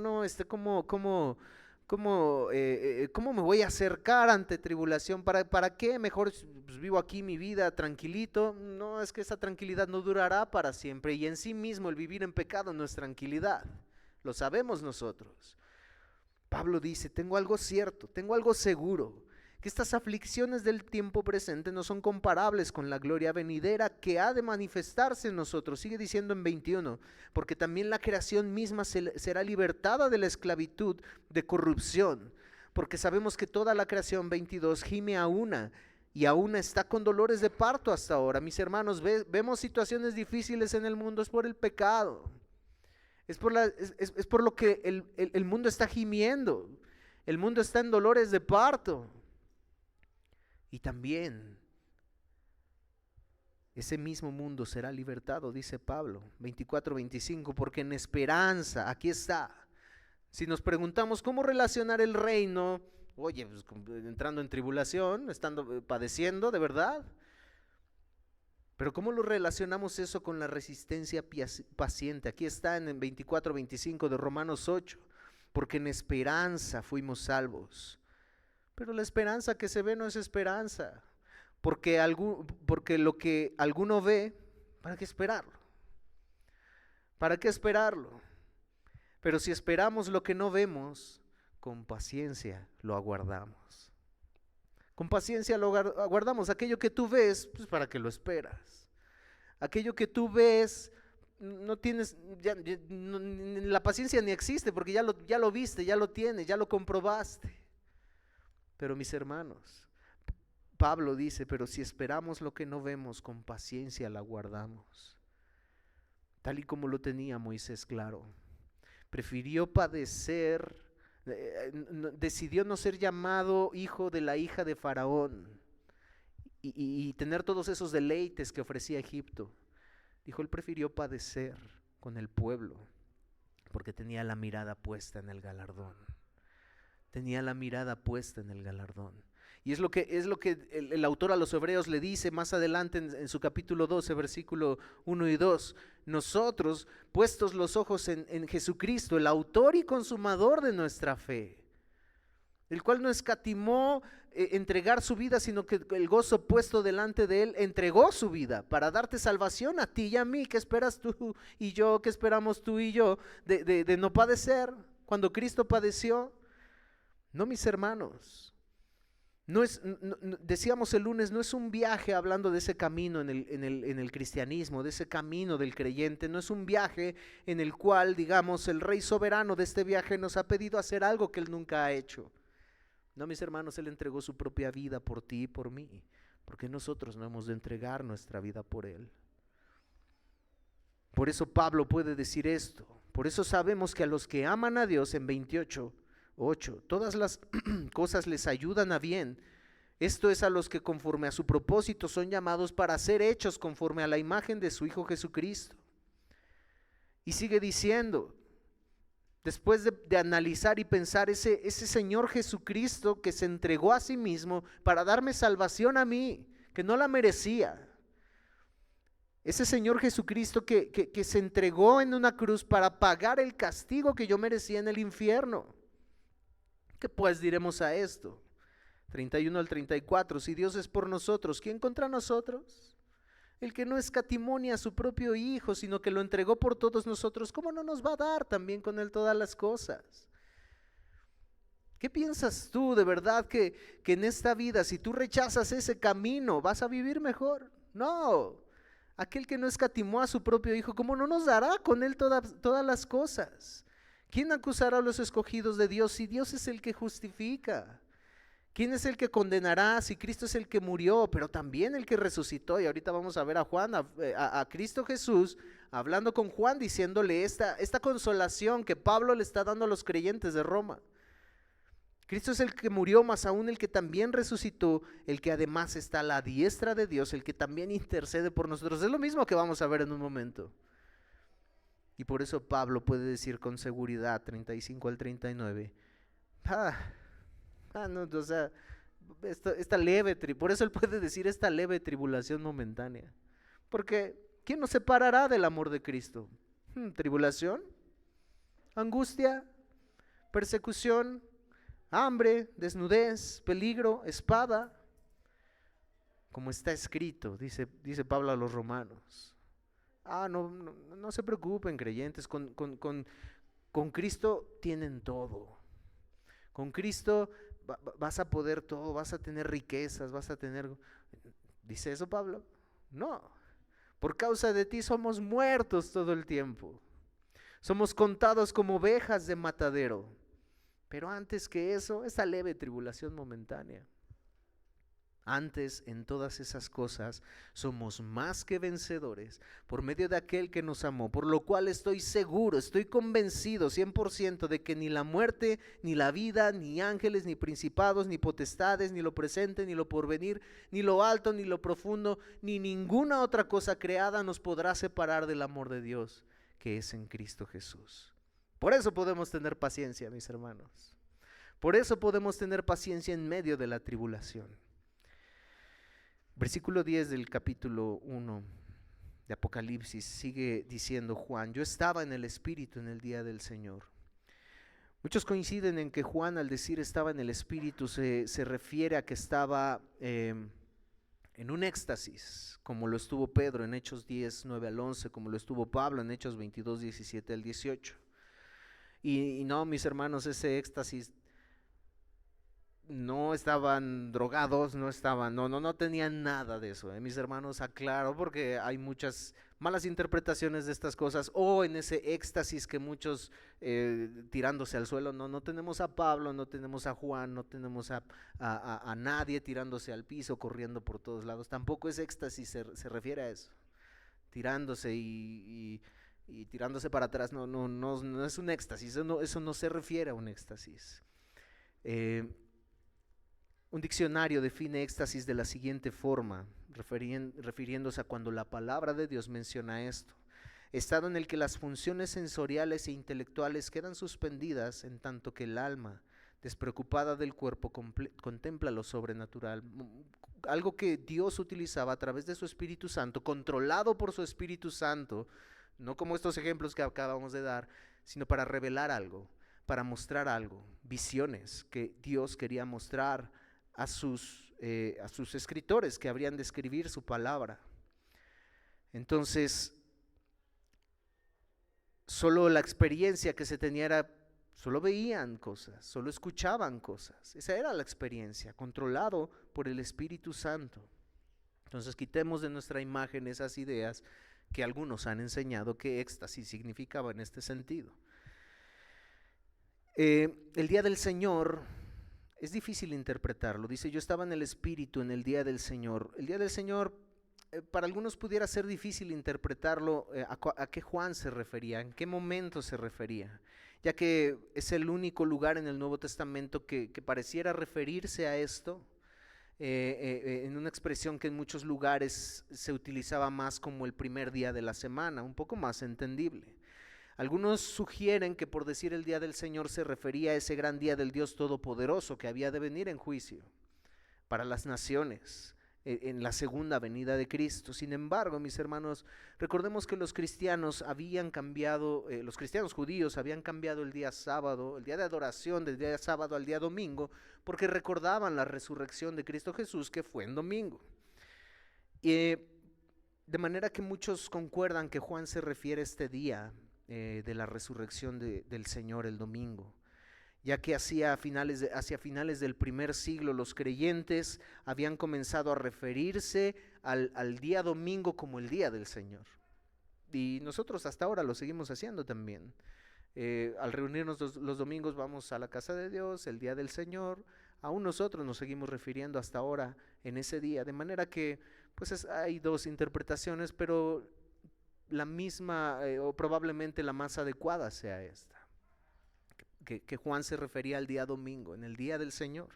¿cómo me voy a acercar ante tribulación? ¿Para qué? Mejor pues, vivo aquí mi vida tranquilito. No, es que esa tranquilidad no durará para siempre. Y en sí mismo el vivir en pecado no es tranquilidad. Lo sabemos nosotros. Pablo dice, tengo algo cierto, tengo algo seguro, que estas aflicciones del tiempo presente no son comparables con la gloria venidera que ha de manifestarse en nosotros. Sigue diciendo en 21, porque también la creación misma será libertada de la esclavitud de corrupción, porque sabemos que toda la creación, 22, gime a una y aún está con dolores de parto hasta ahora. Mis hermanos, vemos situaciones difíciles en el mundo, es por el pecado, es por lo que el mundo está gimiendo, el mundo está en dolores de parto. Y también ese mismo mundo será libertado, dice Pablo, 24-25, porque en esperanza, aquí está. Si nos preguntamos cómo relacionar el reino, oye, pues, entrando en tribulación, padeciendo de verdad. Pero ¿cómo lo relacionamos eso con la resistencia paciente? Aquí está en el 24-25 de Romanos 8, porque en esperanza fuimos salvos. Pero la esperanza que se ve no es esperanza, porque lo que alguno ve, ¿para qué esperarlo? ¿Para qué esperarlo? Pero si esperamos lo que no vemos, con paciencia lo aguardamos. Con paciencia lo aguardamos. Aquello que tú ves, pues ¿para qué lo esperas? Aquello que tú ves, no tienes, la paciencia ni existe, porque ya lo viste, ya lo tienes, ya lo comprobaste. Pero mis hermanos, Pablo dice, pero si esperamos lo que no vemos, con paciencia la guardamos. Tal y como lo tenía Moisés claro. Prefirió padecer, decidió no ser llamado hijo de la hija de Faraón y tener todos esos deleites que ofrecía Egipto. Dijo, él prefirió padecer con el pueblo porque tenía la mirada puesta en el galardón. tenía la mirada puesta en el galardón. Y es lo que el autor a los Hebreos le dice más adelante en su capítulo 12, versículo 1 y 2. Nosotros, puestos los ojos en Jesucristo, el autor y consumador de nuestra fe, el cual no escatimó entregar su vida, sino que el gozo puesto delante de él entregó su vida para darte salvación a ti y a mí. ¿Qué esperas tú y yo? ¿Qué esperamos tú y yo de no padecer cuando Cristo padeció? No, mis hermanos. Decíamos el lunes, no es un viaje hablando de ese camino en el cristianismo, de ese camino del creyente. No es un viaje en el cual, digamos, el Rey soberano de este viaje nos ha pedido hacer algo que Él nunca ha hecho. No, mis hermanos, Él entregó su propia vida por ti y por mí, porque nosotros no hemos de entregar nuestra vida por Él. Por eso Pablo puede decir esto. Por eso sabemos que a los que aman a Dios, en 28:8, todas las cosas les ayudan a bien. Esto es, a los que conforme a su propósito son llamados para ser hechos conforme a la imagen de su Hijo Jesucristo. Y sigue diciendo, después de analizar y pensar, ese Señor Jesucristo que se entregó a sí mismo para darme salvación a mí, que no la merecía. Ese Señor Jesucristo que se entregó en una cruz para pagar el castigo que yo merecía en el infierno. ¿Qué pues diremos a esto? 31 al 34, si Dios es por nosotros, ¿quién contra nosotros? El que no escatimó a su propio Hijo, sino que lo entregó por todos nosotros, ¿cómo no nos va a dar también con Él todas las cosas? ¿Qué piensas tú de verdad que en esta vida, si tú rechazas ese camino, vas a vivir mejor? No, aquel que no escatimó a su propio Hijo, ¿cómo no nos dará con Él todas las cosas? ¿Quién acusará a los escogidos de Dios si Dios es el que justifica? ¿Quién es el que condenará si Cristo es el que murió, pero también el que resucitó? Y ahorita vamos a ver a Juan, a Cristo Jesús, hablando con Juan, diciéndole esta consolación que Pablo le está dando a los creyentes de Roma. Cristo es el que murió, más aún el que también resucitó, el que además está a la diestra de Dios, el que también intercede por nosotros. Es lo mismo que vamos a ver en un momento. Y por eso Pablo puede decir con seguridad, 35 al 39, no, o sea, esta leve, por eso él puede decir esta leve tribulación momentánea. Porque ¿quién nos separará del amor de Cristo? ¿Tribulación? ¿Angustia? ¿Persecución? ¿Hambre? ¿Desnudez? ¿Peligro? ¿Espada? Como está escrito, dice Pablo a los romanos. No se preocupen, creyentes, con Cristo tienen todo. Con Cristo vas a poder todo, vas a tener riquezas, vas a tener... ¿Dice eso Pablo? No. Por causa de ti somos muertos todo el tiempo. Somos contados como ovejas de matadero. Pero antes que eso, esa leve tribulación momentánea. Antes, en todas esas cosas, somos más que vencedores por medio de aquel que nos amó, por lo cual estoy seguro, estoy convencido 100% de que ni la muerte, ni la vida, ni ángeles, ni principados, ni potestades, ni lo presente, ni lo porvenir, ni lo alto, ni lo profundo, ni ninguna otra cosa creada nos podrá separar del amor de Dios que es en Cristo Jesús. Por eso podemos tener paciencia, mis hermanos. Por eso podemos tener paciencia en medio de la tribulación. Versículo 10 del capítulo 1 de Apocalipsis sigue diciendo Juan: yo estaba en el Espíritu en el día del Señor. Muchos coinciden en que Juan, al decir estaba en el Espíritu, se refiere a que estaba en un éxtasis, como lo estuvo Pedro en Hechos 10, 9 al 11, como lo estuvo Pablo en Hechos 22, 17 al 18. Y no, mis hermanos, ese éxtasis, no estaban drogados, no tenían nada de eso, mis hermanos, aclaro, porque hay muchas malas interpretaciones de estas cosas, o en ese éxtasis que muchos tirándose al suelo. No tenemos a Pablo, no tenemos a Juan, no tenemos a nadie tirándose al piso, corriendo por todos lados. Tampoco ese éxtasis se refiere a eso, tirándose y tirándose para atrás. No es un éxtasis, eso no se refiere a un éxtasis. Un diccionario define éxtasis de la siguiente forma, refiriéndose a cuando la palabra de Dios menciona esto: estado en el que las funciones sensoriales e intelectuales quedan suspendidas en tanto que el alma, despreocupada del cuerpo, contempla lo sobrenatural. Algo que Dios utilizaba a través de su Espíritu Santo, controlado por su Espíritu Santo, no como estos ejemplos que acabamos de dar, sino para revelar algo, para mostrar algo, visiones que Dios quería mostrar a sus escritores que habrían de escribir su palabra. Entonces, solo la experiencia que se tenía era, solo veían cosas, solo escuchaban cosas. Esa era la experiencia, controlado por el Espíritu Santo. Entonces quitemos de nuestra imagen esas ideas que algunos han enseñado que éxtasis significaba en este sentido. El día del Señor es difícil interpretarlo. Dice, yo estaba en el Espíritu en el día del Señor. El día del Señor, para algunos pudiera ser difícil interpretarlo, a qué Juan se refería, en qué momento se refería, ya que es el único lugar en el Nuevo Testamento que pareciera referirse a esto, en una expresión que en muchos lugares se utilizaba más como el primer día de la semana, un poco más entendible. Algunos sugieren que por decir el día del Señor se refería a ese gran día del Dios Todopoderoso que había de venir en juicio para las naciones en la segunda venida de Cristo. Sin embargo, mis hermanos, recordemos que los cristianos habían cambiado, los cristianos judíos habían cambiado el día sábado, el día de adoración del día sábado al día domingo, porque recordaban la resurrección de Cristo Jesús que fue en domingo. De manera que muchos concuerdan que Juan se refiere a este día de la resurrección del Señor el domingo, ya que hacia finales del primer siglo los creyentes habían comenzado a referirse al día domingo como el día del Señor. Y nosotros hasta ahora lo seguimos haciendo también. Al reunirnos los domingos vamos a la casa de Dios, el día del Señor. Aún nosotros nos seguimos refiriendo hasta ahora en ese día, de manera que pues hay dos interpretaciones, pero la misma o probablemente la más adecuada sea esta, que Juan se refería al día domingo, en el día del Señor,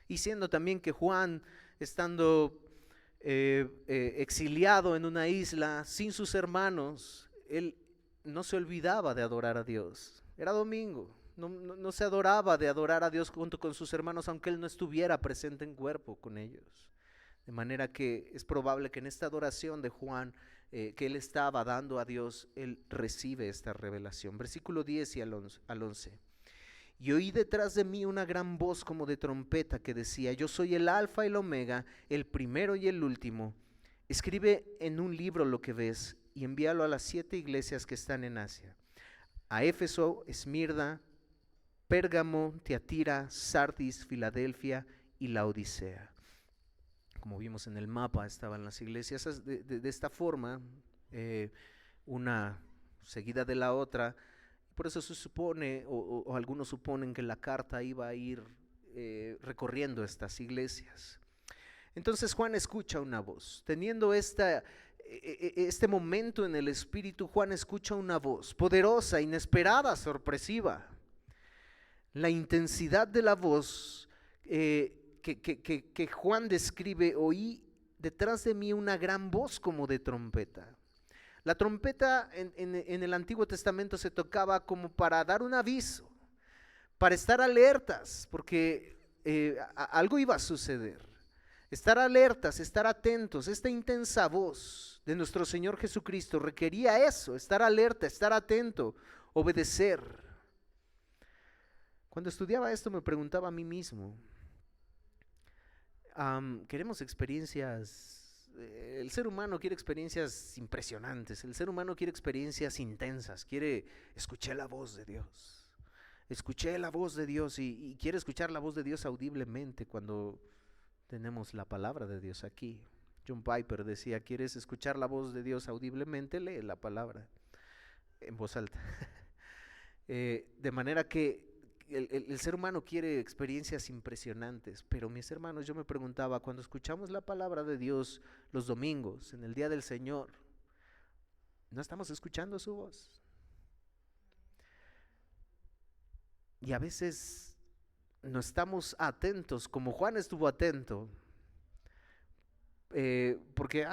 y siendo también que Juan, estando exiliado en una isla sin sus hermanos, él no se olvidaba de adorar a Dios. Era domingo, no se adoraba de adorar a Dios junto con sus hermanos, aunque él no estuviera presente en cuerpo con ellos. De manera que es probable que en esta adoración de Juan que él estaba dando a Dios, él recibe esta revelación. Versículo 10 y al 11. Y oí detrás de mí una gran voz como de trompeta que decía, yo soy el alfa y el omega, el primero y el último. Escribe en un libro lo que ves y envíalo a las 7 iglesias que están en Asia. A Éfeso, Esmirna, Pérgamo, Tiatira, Sardis, Filadelfia y Laodicea. Como vimos en el mapa, estaban las iglesias de esta forma, una seguida de la otra. Por eso se supone, o algunos suponen, que la carta iba a ir recorriendo estas iglesias. Entonces Juan escucha una voz. Teniendo este momento en el Espíritu, Juan escucha una voz poderosa, inesperada, sorpresiva. La intensidad de la voz que Juan describe, oí detrás de mí una gran voz como de trompeta. La trompeta en el Antiguo Testamento se tocaba como para dar un aviso, para estar alertas, porque algo iba a suceder. Estar alertas, estar atentos. Esta intensa voz de nuestro Señor Jesucristo requería eso, estar alerta, estar atento, obedecer. Cuando estudiaba esto me preguntaba a mí mismo, queremos experiencias, el ser humano quiere experiencias impresionantes, el ser humano quiere experiencias intensas, escuché la voz de Dios, y quiere escuchar la voz de Dios audiblemente cuando tenemos la palabra de Dios aquí. John Piper decía, ¿quieres escuchar la voz de Dios audiblemente? Lee la palabra en voz alta. De manera que el ser humano quiere experiencias impresionantes, pero mis hermanos, yo me preguntaba, cuando escuchamos la palabra de Dios los domingos, en el día del Señor, ¿no estamos escuchando su voz? Y a veces no estamos atentos, como Juan estuvo atento, porque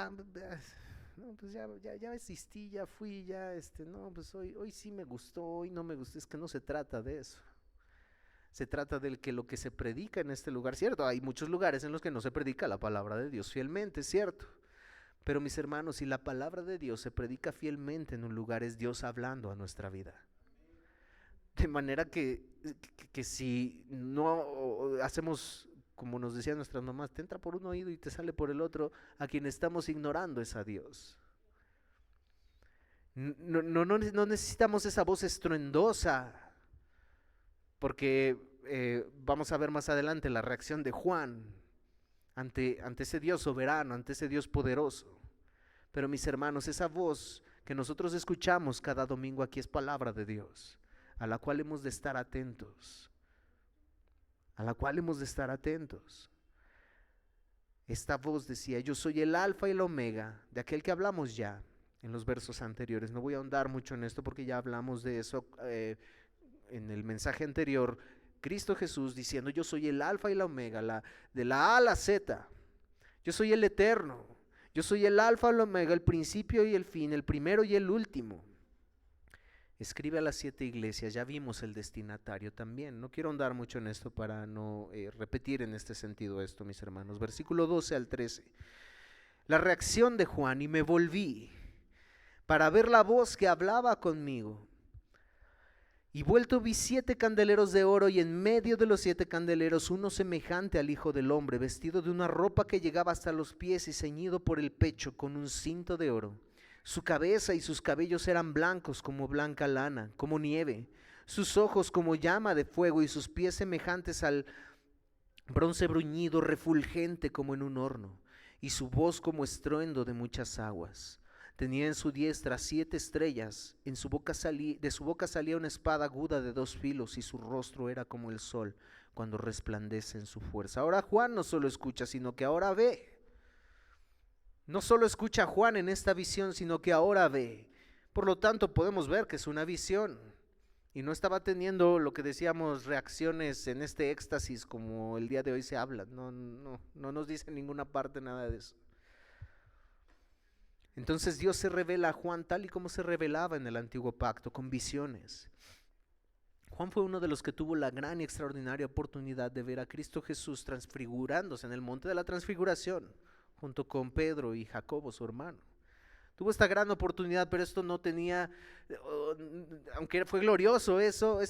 no, pues ya existí, ya fui, no, pues hoy sí me gustó, hoy no me gustó. Es que no se trata de eso. Se trata del que lo que se predica en este lugar, cierto, hay muchos lugares en los que no se predica la palabra de Dios fielmente, cierto. Pero mis hermanos, si la palabra de Dios se predica fielmente en un lugar, es Dios hablando a nuestra vida. De manera que si no hacemos, como nos decían nuestras mamás, te entra por un oído y te sale por el otro, a quien estamos ignorando es a Dios. No necesitamos esa voz estruendosa, porque vamos a ver más adelante la reacción de Juan ante ese Dios soberano, ante ese Dios poderoso. Pero mis hermanos, esa voz que nosotros escuchamos cada domingo aquí es palabra de Dios, a la cual hemos de estar atentos, a la cual hemos de estar atentos. Esta voz decía: yo soy el alfa y el omega, de aquel que hablamos ya en los versos anteriores. No voy a ahondar mucho en esto porque ya hablamos de eso en el mensaje anterior. Cristo Jesús diciendo: yo soy el alfa y la omega, de la A a la Z. Yo soy el eterno, yo soy el alfa y el omega, el principio y el fin, el primero y el último. Escribe a las 7 iglesias. Ya vimos el destinatario también. No quiero ahondar mucho en esto para no repetir en este sentido esto, mis hermanos. Versículo 12 al 13. La reacción de Juan: y me volví para ver la voz que hablaba conmigo. Y vuelto vi 7 candeleros de oro, y en medio de los 7 candeleros uno semejante al Hijo del Hombre, vestido de una ropa que llegaba hasta los pies y ceñido por el pecho con un cinto de oro. Su cabeza y sus cabellos eran blancos como blanca lana, como nieve. Sus ojos como llama de fuego, y sus pies semejantes al bronce bruñido, refulgente como en un horno. Y su voz como estruendo de muchas aguas. Tenía en su diestra 7 estrellas, de su boca salía una espada aguda de 2 filos, y su rostro era como el sol cuando resplandece en su fuerza. Ahora Juan no solo escucha, sino que ahora ve. No solo escucha Juan en esta visión, sino que ahora ve. Por lo tanto, podemos ver que es una visión. Y no estaba teniendo lo que decíamos reacciones en este éxtasis como el día de hoy se habla. No nos dice en ninguna parte nada de eso. Entonces Dios se revela a Juan tal y como se revelaba en el antiguo pacto, con visiones. Juan fue uno de los que tuvo la gran y extraordinaria oportunidad de ver a Cristo Jesús transfigurándose en el monte de la transfiguración, junto con Pedro y Jacobo, su hermano. Tuvo esta gran oportunidad, pero esto no tenía, aunque fue glorioso esto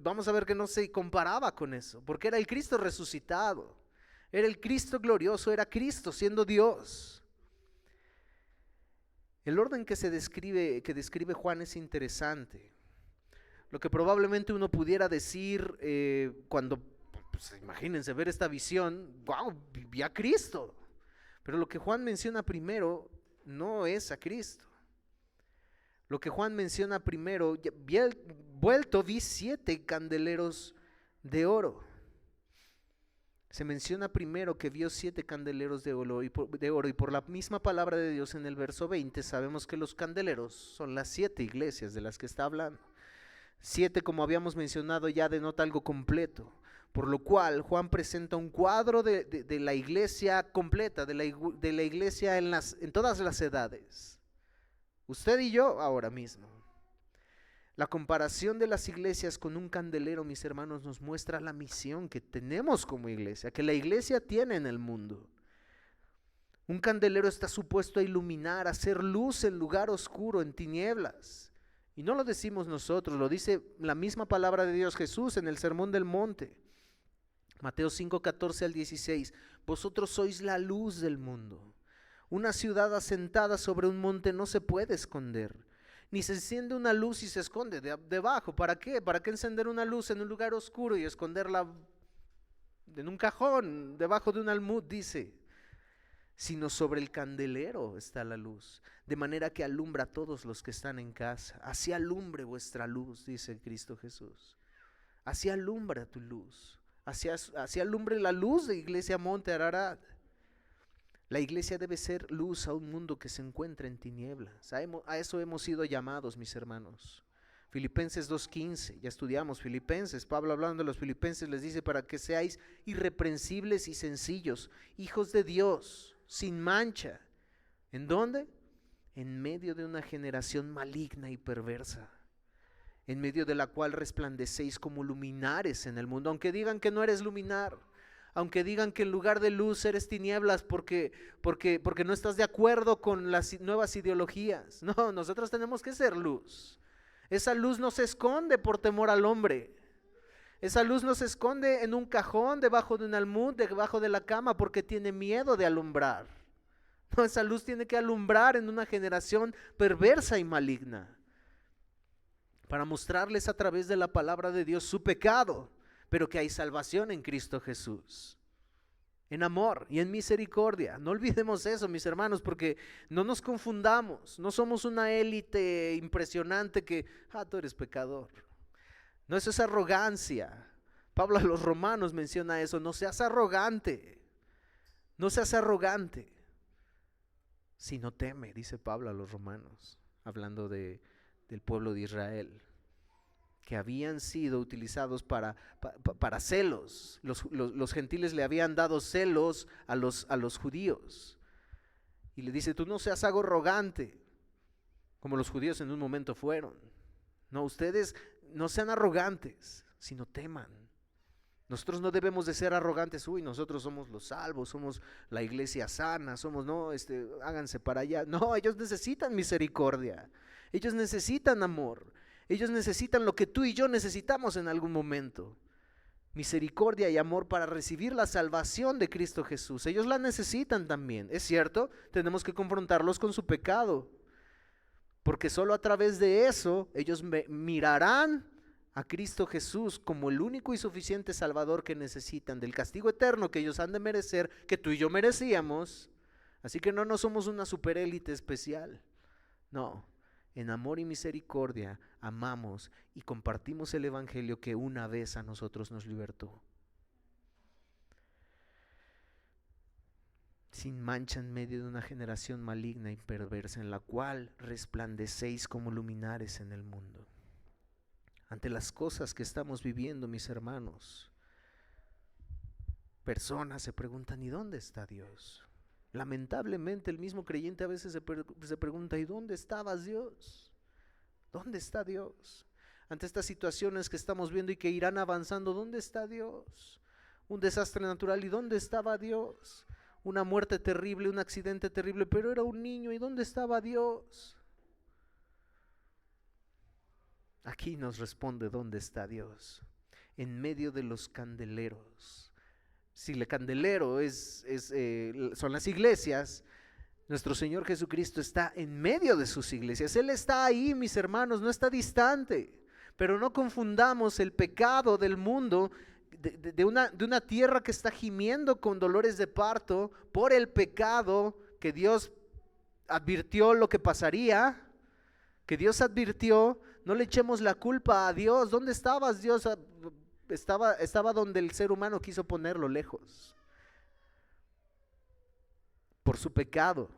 vamos a ver que no se comparaba con eso, porque era el Cristo resucitado, era el Cristo glorioso, era Cristo siendo Dios. El orden que describe Juan es interesante. Lo que probablemente uno pudiera decir cuando, pues, imagínense ver esta visión, wow, vi a Cristo. Pero lo que Juan menciona primero no es a Cristo. Lo que Juan menciona primero: vi 7 candeleros de oro. Se menciona primero que vio 7 candeleros de oro, y por la misma palabra de Dios en el verso 20 sabemos que los candeleros son las 7 iglesias de las que está hablando. 7, como habíamos mencionado, ya denota algo completo, por lo cual Juan presenta un cuadro de la iglesia completa, de la iglesia en todas las edades. Usted y yo ahora mismo. La comparación de las iglesias con un candelero, mis hermanos, nos muestra la misión que tenemos como iglesia, que la iglesia tiene en el mundo. Un candelero está supuesto a iluminar, a hacer luz en lugar oscuro, en tinieblas. Y no lo decimos nosotros, lo dice la misma palabra de Dios, Jesús, en el Sermón del Monte. Mateo 5, 14 al 16. Vosotros sois la luz del mundo. Una ciudad asentada sobre un monte no se puede esconder. Ni se enciende una luz y se esconde debajo. ¿Para qué? ¿Para qué encender una luz en un lugar oscuro y esconderla en un cajón, debajo de un almud? Dice, sino sobre el candelero está la luz, de manera que alumbra a todos los que están en casa. Así alumbre vuestra luz, dice Cristo Jesús. Así alumbra tu luz. Así alumbre la luz de Iglesia Monte Ararat. La iglesia debe ser luz a un mundo que se encuentra en tinieblas. A eso hemos sido llamados, mis hermanos. Filipenses 2:15, ya estudiamos Filipenses. Pablo, hablando de los filipenses, les dice: para que seáis irreprensibles y sencillos, hijos de Dios, sin mancha. ¿En dónde? En medio de una generación maligna y perversa, en medio de la cual resplandecéis como luminares en el mundo. Aunque digan que no eres luminar, aunque digan que en lugar de luz eres tinieblas porque no estás de acuerdo con las nuevas ideologías. No, nosotros tenemos que ser luz. Esa luz no se esconde por temor al hombre. Esa luz no se esconde en un cajón, debajo de un almud, debajo de la cama, porque tiene miedo de alumbrar. No, esa luz tiene que alumbrar en una generación perversa y maligna, para mostrarles a través de la palabra de Dios su pecado, pero que hay salvación en Cristo Jesús, en amor y en misericordia. No olvidemos eso, mis hermanos, porque no nos confundamos. No somos una élite impresionante que, tú eres pecador. No, eso es arrogancia. Pablo a los romanos menciona eso: no seas arrogante, no seas arrogante, sino teme, dice Pablo a los romanos, hablando del pueblo de Israel, que habían sido utilizados para celos. Los gentiles le habían dado celos a los judíos, y le dice: tú no seas arrogante, como los judíos en un momento fueron. No, ustedes no sean arrogantes, sino teman. Nosotros no debemos de ser arrogantes. Nosotros somos los salvos, somos la iglesia sana, somos, háganse para allá. No, ellos necesitan misericordia, ellos necesitan amor, ellos necesitan lo que tú y yo necesitamos en algún momento: misericordia y amor para recibir la salvación de Cristo Jesús. Ellos la necesitan también. Es cierto, tenemos que confrontarlos con su pecado, porque solo a través de eso ellos mirarán a Cristo Jesús como el único y suficiente Salvador que necesitan del castigo eterno que ellos han de merecer, que tú y yo merecíamos. Así que no somos una superélite especial. No, en amor y misericordia amamos y compartimos el evangelio que una vez a nosotros nos libertó. Sin mancha en medio de una generación maligna y perversa, en la cual resplandecéis como luminares en el mundo. Ante las cosas que estamos viviendo, mis hermanos, personas se preguntan: ¿y dónde está Dios? Lamentablemente el mismo creyente a veces se pregunta: ¿y dónde estabas, Dios? ¿Dónde está Dios? Ante estas situaciones que estamos viendo y que irán avanzando, ¿dónde está Dios? Un desastre natural, ¿y dónde estaba Dios? Una muerte terrible, un accidente terrible, pero era un niño, ¿y dónde estaba Dios? Aquí nos responde: ¿dónde está Dios? En medio de los candeleros. Si el candelero son las iglesias, nuestro Señor Jesucristo está en medio de sus iglesias. Él está ahí, mis hermanos, no está distante. Pero no confundamos el pecado del mundo, de una tierra que está gimiendo con dolores de parto por el pecado, que Dios advirtió lo que pasaría, que Dios advirtió. No le echemos la culpa a Dios. ¿Dónde estabas, Dios? Estaba donde el ser humano quiso ponerlo, lejos, por su pecado.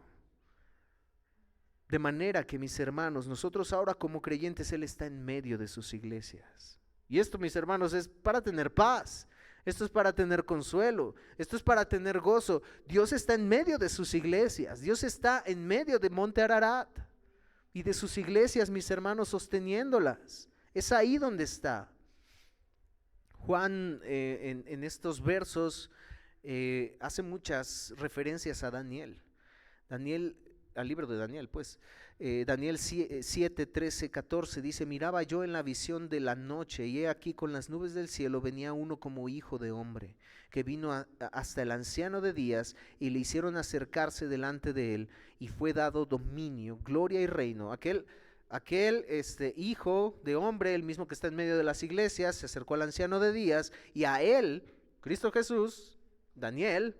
De manera que, mis hermanos, nosotros ahora como creyentes, Él está en medio de sus iglesias. Y esto, mis hermanos, es para tener paz. Esto es para tener consuelo. Esto es para tener gozo. Dios está en medio de sus iglesias. Dios está en medio de Monte Ararat y de sus iglesias, mis hermanos, sosteniéndolas. Es ahí donde está. Juan en estos versos hace muchas referencias a Daniel. Al libro de Daniel, pues. Daniel 7, 13, 14 dice: miraba yo en la visión de la noche, y he aquí con las nubes del cielo venía uno como hijo de hombre, que vino hasta el anciano de días, y le hicieron acercarse delante de él, y fue dado dominio, gloria y reino. Aquel hijo de hombre, el mismo que está en medio de las iglesias, se acercó al anciano de días, y a él, Cristo Jesús, Daniel,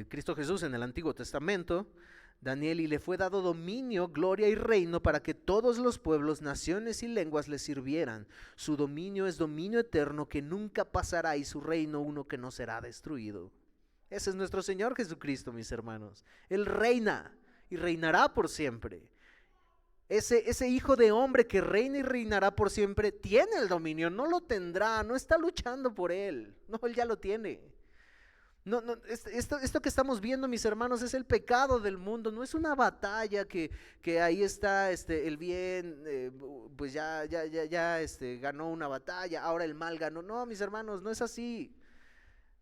Cristo Jesús en el Antiguo Testamento, Daniel, y le fue dado dominio, gloria y reino para que todos los pueblos, naciones y lenguas le sirvieran. Su dominio es dominio eterno que nunca pasará, y su reino uno que no será destruido. Ese es nuestro Señor Jesucristo, mis hermanos. Él reina y reinará por siempre. Ese hijo de hombre que reina y reinará por siempre tiene el dominio, no lo tendrá, no está luchando por él, no, él ya lo tiene. No, no, esto que estamos viendo, mis hermanos, es el pecado del mundo. No es una batalla que ahí está el bien, pues ya ganó una batalla, ahora el mal ganó. No, mis hermanos, no es así.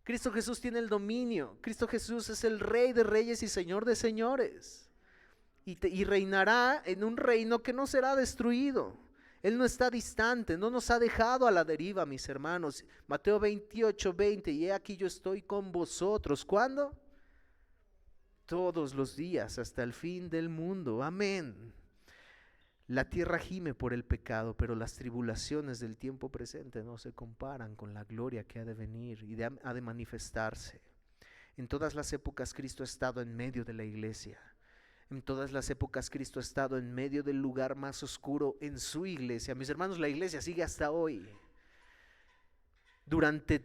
Cristo Jesús tiene el dominio. Cristo Jesús es el Rey de reyes y Señor de señores. Y reinará en un reino que no será destruido. Él no está distante, no nos ha dejado a la deriva, mis hermanos. Mateo 28:20, y he aquí yo estoy con vosotros. ¿Cuándo? Todos los días, hasta el fin del mundo. Amén. La tierra gime por el pecado, pero las tribulaciones del tiempo presente no se comparan con la gloria que ha de venir y ha de manifestarse. En todas las épocas Cristo ha estado en medio de la iglesia. En todas las épocas Cristo ha estado en medio del lugar más oscuro en su iglesia. Mis hermanos, la iglesia sigue hasta hoy. Durante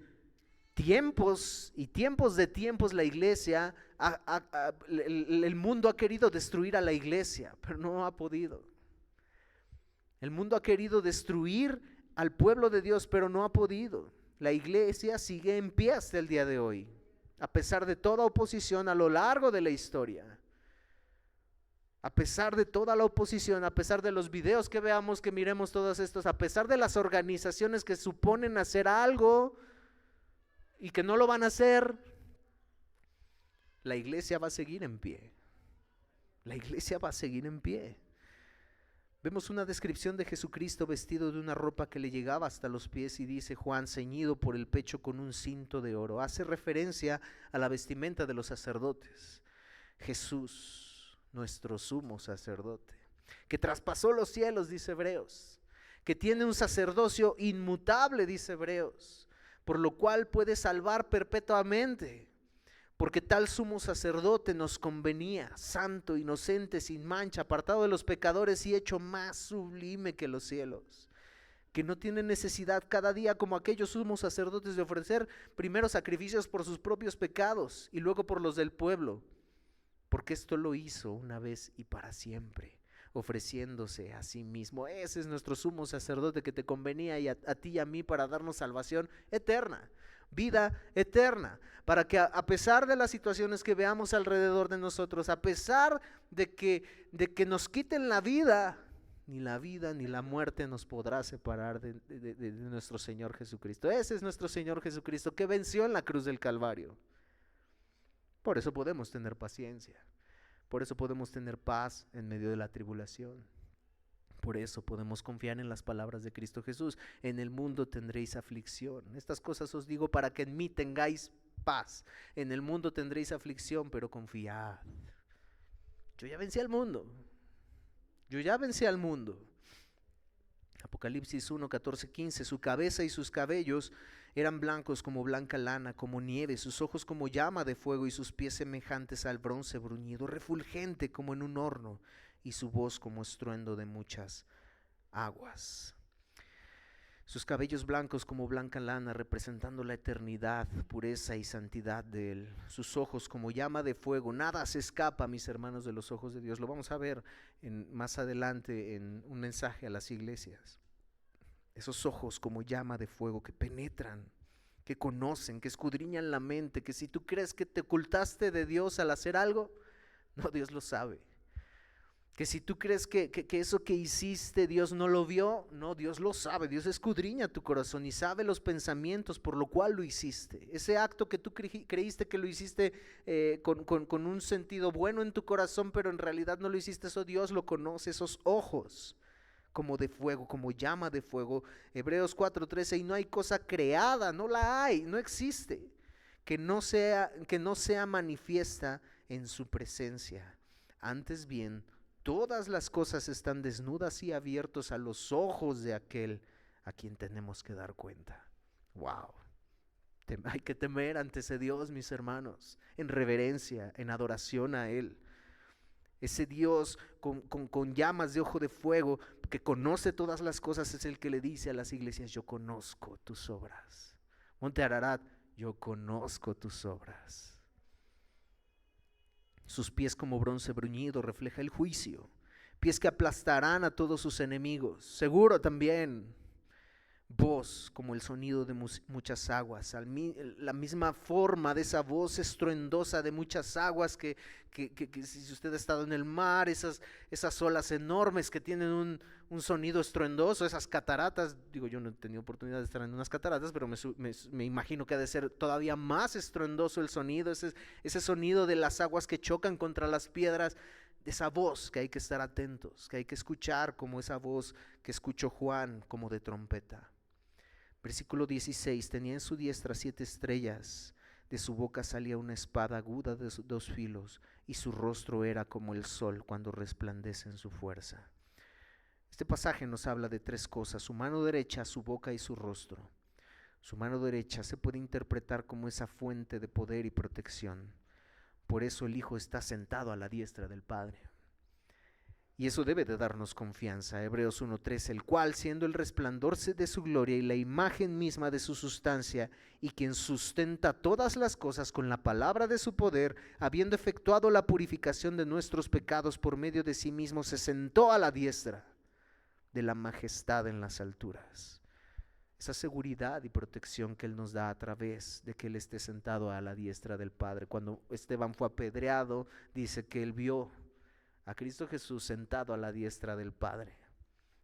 tiempos y tiempos de tiempos la iglesia, el mundo ha querido destruir a la iglesia, pero no ha podido. El mundo ha querido destruir al pueblo de Dios, pero no ha podido. La iglesia sigue en pie hasta el día de hoy, a pesar de toda oposición a lo largo de la historia. A pesar de toda la oposición, a pesar de los videos que veamos, que miremos todos estos, a pesar de las organizaciones que suponen hacer algo y que no lo van a hacer, la iglesia va a seguir en pie. La iglesia va a seguir en pie. Vemos una descripción de Jesucristo vestido de una ropa que le llegaba hasta los pies y dice Juan, ceñido por el pecho con un cinto de oro. Hace referencia a la vestimenta de los sacerdotes. Jesús, nuestro sumo sacerdote, que traspasó los cielos, dice Hebreos, que tiene un sacerdocio inmutable, dice Hebreos, por lo cual puede salvar perpetuamente, porque tal sumo sacerdote nos convenía, santo, inocente, sin mancha, apartado de los pecadores y hecho más sublime que los cielos, que no tiene necesidad cada día como aquellos sumos sacerdotes de ofrecer primero sacrificios por sus propios pecados y luego por los del pueblo, porque esto lo hizo una vez y para siempre, ofreciéndose a sí mismo. Ese es nuestro sumo sacerdote que te convenía y a ti y a mí para darnos salvación eterna, vida eterna, para que a pesar de las situaciones que veamos alrededor de nosotros, a pesar de que nos quiten la vida ni la muerte nos podrá separar de nuestro Señor Jesucristo. Ese es nuestro Señor Jesucristo que venció en la cruz del Calvario. Por eso podemos tener paciencia, por eso podemos tener paz en medio de la tribulación. Por eso podemos confiar en las palabras de Cristo Jesús. En el mundo tendréis aflicción. Estas cosas os digo para que en mí tengáis paz. En el mundo tendréis aflicción, pero confiad. Yo ya vencí al mundo. Yo ya vencí al mundo. Apocalipsis 1, 14, 15. Su cabeza y sus cabellos eran blancos como blanca lana, como nieve, sus ojos como llama de fuego y sus pies semejantes al bronce bruñido, refulgente como en un horno, y su voz como estruendo de muchas aguas. Sus cabellos blancos como blanca lana, representando la eternidad, pureza y santidad de Él. Sus ojos como llama de fuego. Nada se escapa, mis hermanos, de los ojos de Dios. Lo vamos a ver más adelante en un mensaje a las iglesias. Esos ojos como llama de fuego que penetran, que conocen, que escudriñan la mente, que si tú crees que te ocultaste de Dios al hacer algo, no, Dios lo sabe. Que si tú crees que eso que hiciste Dios no lo vio, no, Dios lo sabe. Dios escudriña tu corazón y sabe los pensamientos por lo cual lo hiciste. Ese acto que tú creíste que lo hiciste con un sentido bueno en tu corazón, pero en realidad no lo hiciste, eso Dios lo conoce. Esos ojos como de fuego, como llama de fuego. Hebreos 4:13, y no hay cosa creada, no la hay, no existe, que no sea manifiesta en su presencia. Antes bien, todas las cosas están desnudas y abiertos a los ojos de aquel a quien tenemos que dar cuenta. Wow. Hay que temer ante ese Dios, mis hermanos, en reverencia, en adoración a Él. Ese Dios con llamas de ojo de fuego, que conoce todas las cosas, es el que le dice a las iglesias: yo conozco tus obras. Monte Ararat, yo conozco tus obras. Sus pies como bronce bruñido, refleja el juicio. Pies que aplastarán a todos sus enemigos. Seguro también voz como el sonido de muchas aguas, la misma forma de esa voz estruendosa de muchas aguas que si usted ha estado en el mar, esas olas enormes que tienen un sonido estruendoso, esas cataratas. Digo, yo no he tenido oportunidad de estar en unas cataratas, pero me imagino que ha de ser todavía más estruendoso el sonido, ese sonido de las aguas que chocan contra las piedras, de esa voz que hay que estar atentos, que hay que escuchar, como esa voz que escuchó Juan como de trompeta. Versículo 16, tenía en su diestra 7 estrellas, de su boca salía una espada aguda de 2 filos, y su rostro era como el sol cuando resplandece en su fuerza. Este pasaje nos habla de 3 cosas: su mano derecha, su boca y su rostro. Su mano derecha se puede interpretar como esa fuente de poder y protección. Por eso el Hijo está sentado a la diestra del Padre. Y eso debe de darnos confianza. Hebreos 1:13, el cual, siendo el resplandor de su gloria y la imagen misma de su sustancia, y quien sustenta todas las cosas con la palabra de su poder, habiendo efectuado la purificación de nuestros pecados por medio de sí mismo, se sentó a la diestra de la majestad en las alturas. Esa seguridad y protección que Él nos da a través de que Él esté sentado a la diestra del Padre. Cuando Esteban fue apedreado, dice que él vio a Cristo Jesús sentado a la diestra del Padre,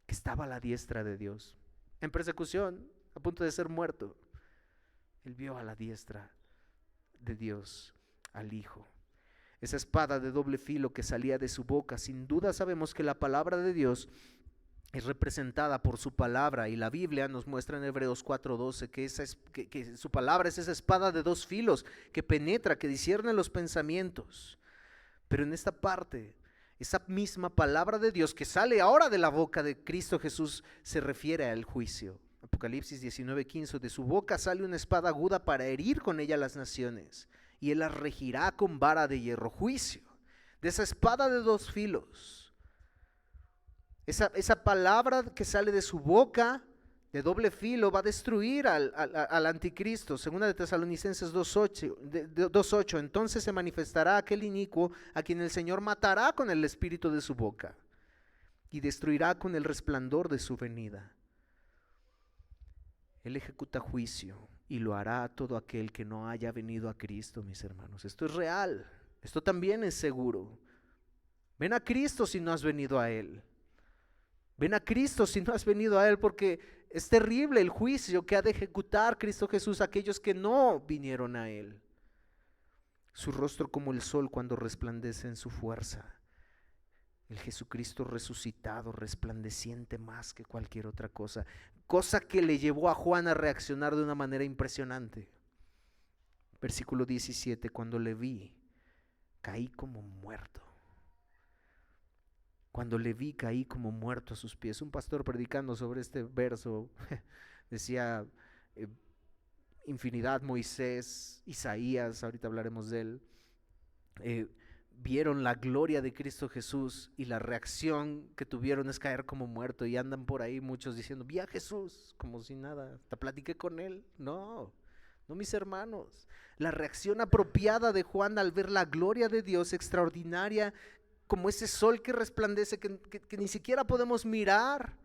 que estaba a la diestra de Dios, en persecución, a punto de ser muerto. Él vio a la diestra de Dios al Hijo. Esa espada de doble filo que salía de su boca, sin duda sabemos que la palabra de Dios es representada por su palabra, y la Biblia nos muestra en Hebreos 4:12 que su palabra es esa espada de 2 filos que penetra, que discierne los pensamientos. Pero en esta parte, esa misma palabra de Dios que sale ahora de la boca de Cristo Jesús se refiere al juicio. Apocalipsis 19:15, de su boca sale una espada aguda para herir con ella las naciones, y Él las regirá con vara de hierro. Juicio, de esa espada de 2 filos. Esa palabra que sale de su boca de doble filo va a destruir al anticristo. Segunda de Tesalonicenses 2:8, entonces se manifestará aquel inicuo a quien el Señor matará con el espíritu de su boca y destruirá con el resplandor de su venida. Él ejecuta juicio y lo hará a todo aquel que no haya venido a Cristo, mis hermanos. Esto es real, esto también es seguro. Ven a Cristo si no has venido a Él. Ven a Cristo si no has venido a Él, porque es terrible el juicio que ha de ejecutar Cristo Jesús a aquellos que no vinieron a Él. Su rostro como el sol cuando resplandece en su fuerza. El Jesucristo resucitado, resplandeciente más que cualquier otra cosa. Cosa que le llevó a Juan a reaccionar de una manera impresionante. Versículo 17, cuando le vi, caí como muerto. Cuando le vi, caí como muerto a sus pies. Un pastor predicando sobre este verso decía, infinidad, Moisés, Isaías, ahorita hablaremos de él, vieron la gloria de Cristo Jesús y la reacción que tuvieron es caer como muerto, y andan por ahí muchos diciendo, vi a Jesús, como si nada, te platiqué con Él. No, mis hermanos. La reacción apropiada de Juan al ver la gloria de Dios extraordinaria, como ese sol que resplandece, que ni siquiera podemos mirar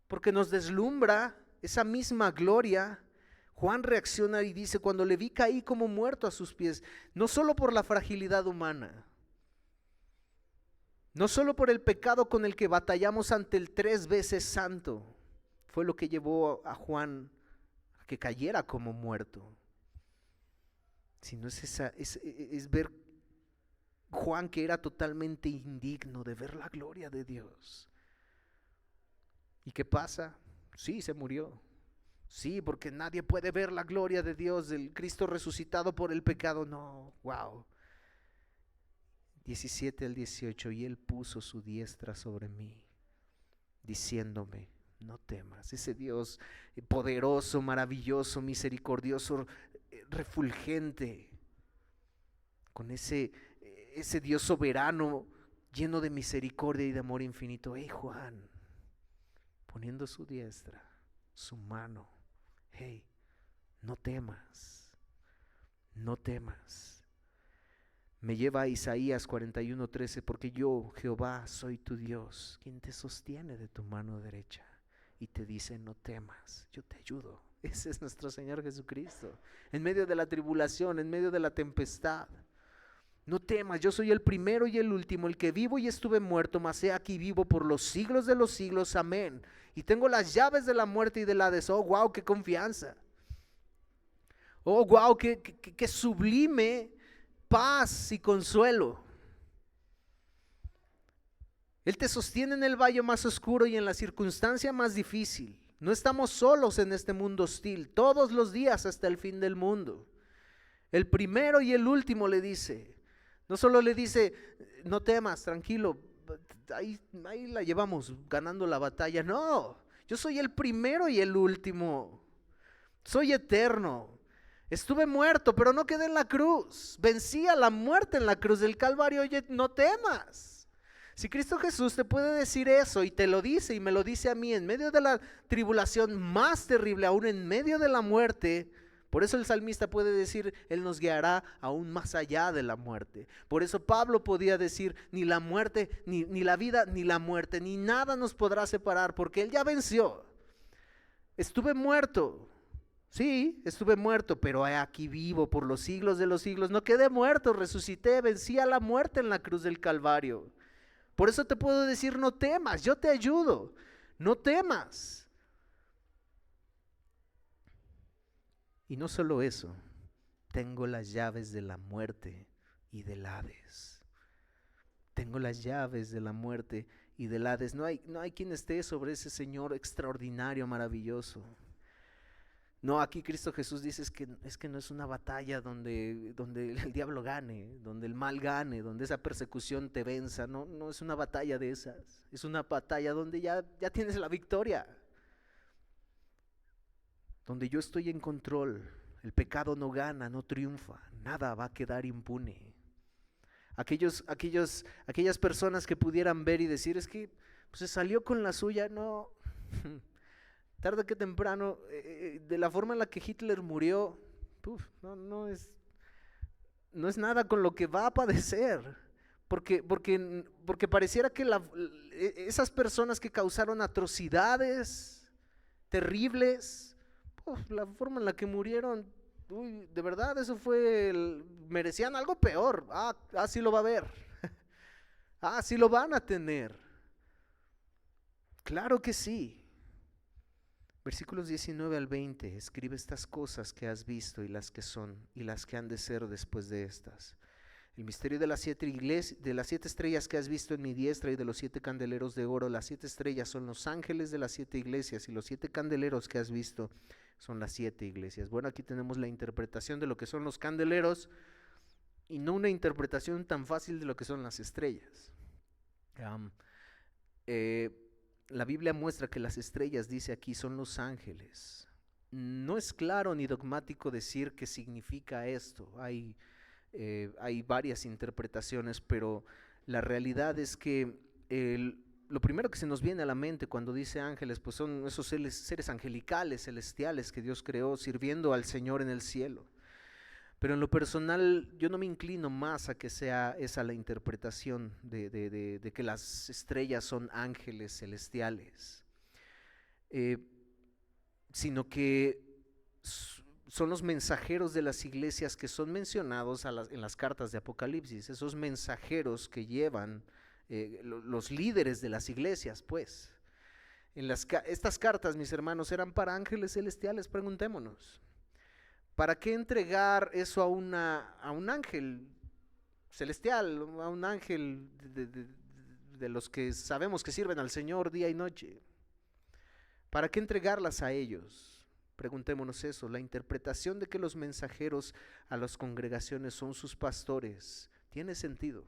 porque nos deslumbra esa misma gloria. Juan reacciona y dice, cuando le vi caí como muerto a sus pies, no solo por la fragilidad humana, no solo por el pecado con el que batallamos ante el 3 veces santo, fue lo que llevó a Juan a que cayera como muerto, sino es ver Juan que era totalmente indigno de ver la gloria de Dios. ¿Y qué pasa? Sí, se murió. Sí, porque nadie puede ver la gloria de Dios, del Cristo resucitado por el pecado. No, wow. 17 al 18, y Él puso su diestra sobre mí, diciéndome, no temas. Ese Dios poderoso, maravilloso, misericordioso, refulgente, con ese Dios soberano, lleno de misericordia y de amor infinito. Hey, Juan, poniendo su diestra, su mano, hey, no temas, no temas. Me lleva a Isaías 41:13, porque yo, Jehová, soy tu Dios, quien te sostiene de tu mano derecha. y te dice: no temas, yo te ayudo. Ese es nuestro Señor Jesucristo. En medio de la tribulación, en medio de la tempestad. No temas, yo soy el primero y el último, el que vivo y estuve muerto, mas he aquí vivo por los siglos de los siglos. Amén. Y tengo las llaves de la muerte y del Hades. Oh, wow, qué confianza. Oh, wow, qué sublime paz y consuelo. Él te sostiene en el valle más oscuro y en la circunstancia más difícil. No estamos solos en este mundo hostil, todos los días hasta el fin del mundo. El primero y el último le dice, no solo le dice: no temas, tranquilo, ahí la llevamos ganando la batalla. No, yo soy el primero y el último. Soy eterno. Estuve muerto, pero no quedé en la cruz. Vencí a la muerte en la cruz del Calvario. Oye, no temas. Si Cristo Jesús te puede decir eso y te lo dice y me lo dice a mí en medio de la tribulación más terrible, aún en medio de la muerte, por eso el salmista puede decir: Él nos guiará aún más allá de la muerte. Por eso Pablo podía decir: ni la muerte, ni la vida, ni la muerte, ni nada nos podrá separar, porque Él ya venció. Estuve muerto. Sí, estuve muerto, pero aquí vivo por los siglos de los siglos. No quedé muerto, resucité, vencí a la muerte en la cruz del Calvario. Por eso te puedo decir: no temas, yo te ayudo, no temas. Y no solo eso, tengo las llaves de la muerte y del Hades. Tengo las llaves de la muerte y del Hades. No hay quien esté sobre ese Señor extraordinario, maravilloso. No, aquí Cristo Jesús dice: es que no es una batalla donde el diablo gane, donde el mal gane, donde esa persecución te venza. No es una batalla de esas. Es una batalla donde ya tienes la victoria. Donde yo estoy en control. El pecado no gana, no triunfa. Nada va a quedar impune. Aquellas personas que pudieran ver y decir: es que pues, se salió con la suya. No. Tarde que temprano, de la forma en la que Hitler murió, no es nada con lo que va a padecer, porque pareciera que esas personas que causaron atrocidades terribles, la forma en la que murieron, de verdad eso merecían algo peor. Sí lo va a haber, sí lo van a tener, claro que sí. Versículos 19 al 20, escribe estas cosas que has visto y las que son y las que han de ser después de estas. El misterio de las 7 estrellas que has visto en mi diestra y de los 7 candeleros de oro. Las 7 estrellas son los ángeles de las 7 iglesias y los 7 candeleros que has visto son las 7 iglesias. Bueno, aquí tenemos la interpretación de lo que son los candeleros y no una interpretación tan fácil de lo que son las estrellas. La Biblia muestra que las estrellas, dice aquí, son los ángeles. No es claro ni dogmático decir qué significa esto. Hay varias interpretaciones, pero la realidad es que lo primero que se nos viene a la mente cuando dice ángeles, pues son esos seres angelicales, celestiales que Dios creó sirviendo al Señor en el cielo. Pero en lo personal yo no me inclino más a que sea esa la interpretación de que las estrellas son ángeles celestiales, sino que son los mensajeros de las iglesias que son mencionados en las cartas de Apocalipsis, esos mensajeros que llevan los líderes de las iglesias, pues. Estas cartas, mis hermanos, eran para ángeles celestiales. Preguntémonos: ¿para qué entregar eso a un ángel celestial, a un ángel de los que sabemos que sirven al Señor día y noche? ¿Para qué entregarlas a ellos? Preguntémonos eso. La interpretación de que los mensajeros a las congregaciones son sus pastores tiene sentido.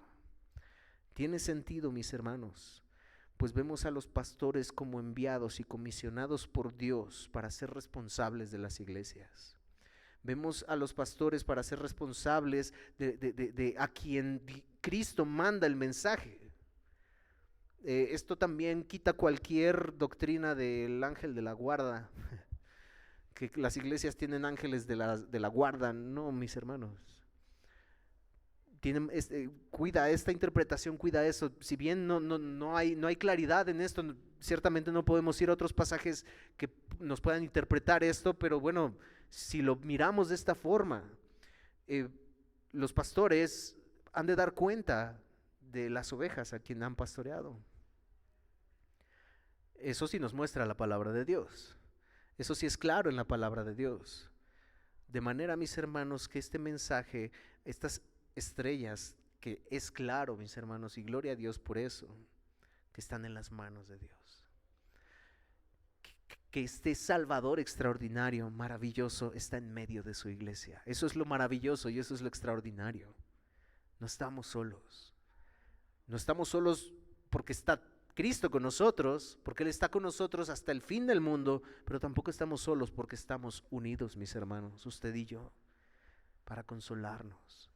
Tiene sentido, mis hermanos, pues vemos a los pastores como enviados y comisionados por Dios para ser responsables de las iglesias. Vemos a los pastores para ser responsables de a quien Cristo manda el mensaje. Esto también quita cualquier doctrina del ángel de la guarda, que las iglesias tienen ángeles de la guarda. No, mis hermanos. cuida esta interpretación, cuida eso. Si bien no hay claridad en esto, ciertamente no podemos ir a otros pasajes que nos puedan interpretar esto, pero bueno, si lo miramos de esta forma, los pastores han de dar cuenta de las ovejas a quien han pastoreado. Eso sí nos muestra la palabra de Dios. Eso sí es claro en la palabra de Dios. De manera, mis hermanos, que este mensaje, estas estrellas, que es claro, mis hermanos, y gloria a Dios por eso, que están en las manos de Dios. Que este Salvador extraordinario, maravilloso, está en medio de su iglesia. Eso es lo maravilloso y eso es lo extraordinario. No estamos solos. No estamos solos porque está Cristo con nosotros, porque Él está con nosotros hasta el fin del mundo, pero tampoco estamos solos porque estamos unidos, mis hermanos, usted y yo, para consolarnos.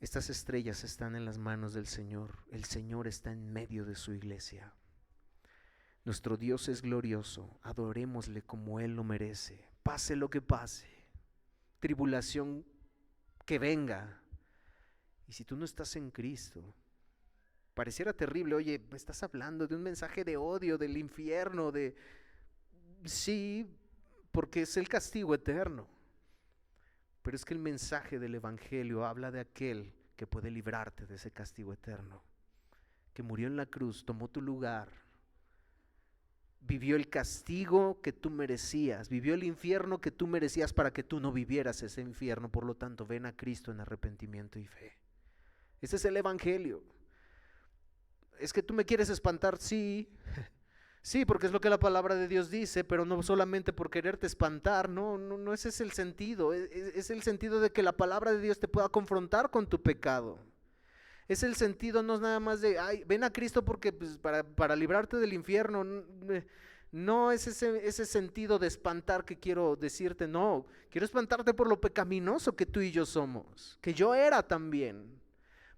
Estas estrellas están en las manos del Señor. El Señor está en medio de su iglesia. Nuestro Dios es glorioso. Adorémosle como Él lo merece. Pase lo que pase, tribulación que venga. Y si tú no estás en Cristo, pareciera terrible. Oye, me estás hablando de un mensaje de odio, del infierno, Sí, porque es el castigo eterno. Pero es que el mensaje del Evangelio habla de aquel que puede librarte de ese castigo eterno, que murió en la cruz, tomó tu lugar, vivió el castigo que tú merecías, vivió el infierno que tú merecías para que tú no vivieras ese infierno. Por lo tanto, ven a Cristo en arrepentimiento y fe. Ese es el Evangelio. Es que tú me quieres espantar, sí, sí, porque es lo que la palabra de Dios dice, pero no solamente por quererte espantar, no ese es el sentido. Es el sentido de que la palabra de Dios te pueda confrontar con tu pecado. Es el sentido, no es nada más de, ay, ven a Cristo porque pues, para librarte del infierno. No es ese sentido de espantar que quiero decirte, no. Quiero espantarte por lo pecaminoso que tú y yo somos, que yo era también.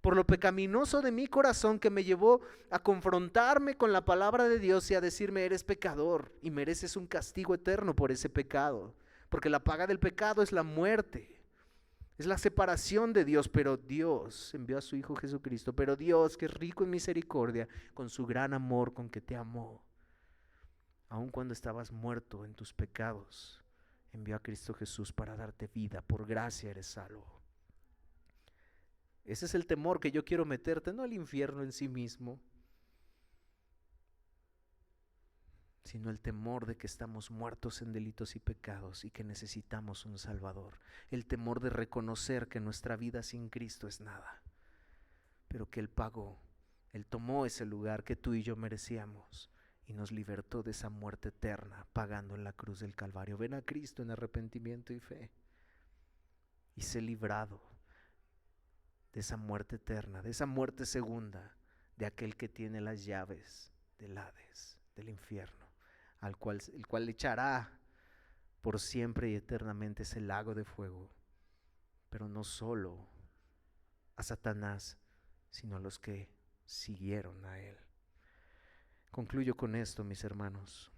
Por lo pecaminoso de mi corazón que me llevó a confrontarme con la palabra de Dios y a decirme, eres pecador y mereces un castigo eterno por ese pecado, porque la paga del pecado es la muerte, es la separación de Dios. Pero Dios envió a su Hijo Jesucristo, pero Dios, que es rico en misericordia, con su gran amor con que te amó, aun cuando estabas muerto en tus pecados, envió a Cristo Jesús para darte vida. Por gracia eres salvo. Ese es el temor que yo quiero meterte, no al infierno en sí mismo, sino el temor de que estamos muertos en delitos y pecados y que necesitamos un Salvador. El temor de reconocer que nuestra vida sin Cristo es nada, pero que Él pagó, Él tomó ese lugar que tú y yo merecíamos y nos libertó de esa muerte eterna, pagando en la cruz del Calvario. Ven a Cristo en arrepentimiento y fe y sé librado de esa muerte eterna, de esa muerte segunda, de aquel que tiene las llaves del Hades, del infierno, el cual echará por siempre y eternamente ese lago de fuego, pero no solo a Satanás, sino a los que siguieron a él. Concluyo con esto, mis hermanos.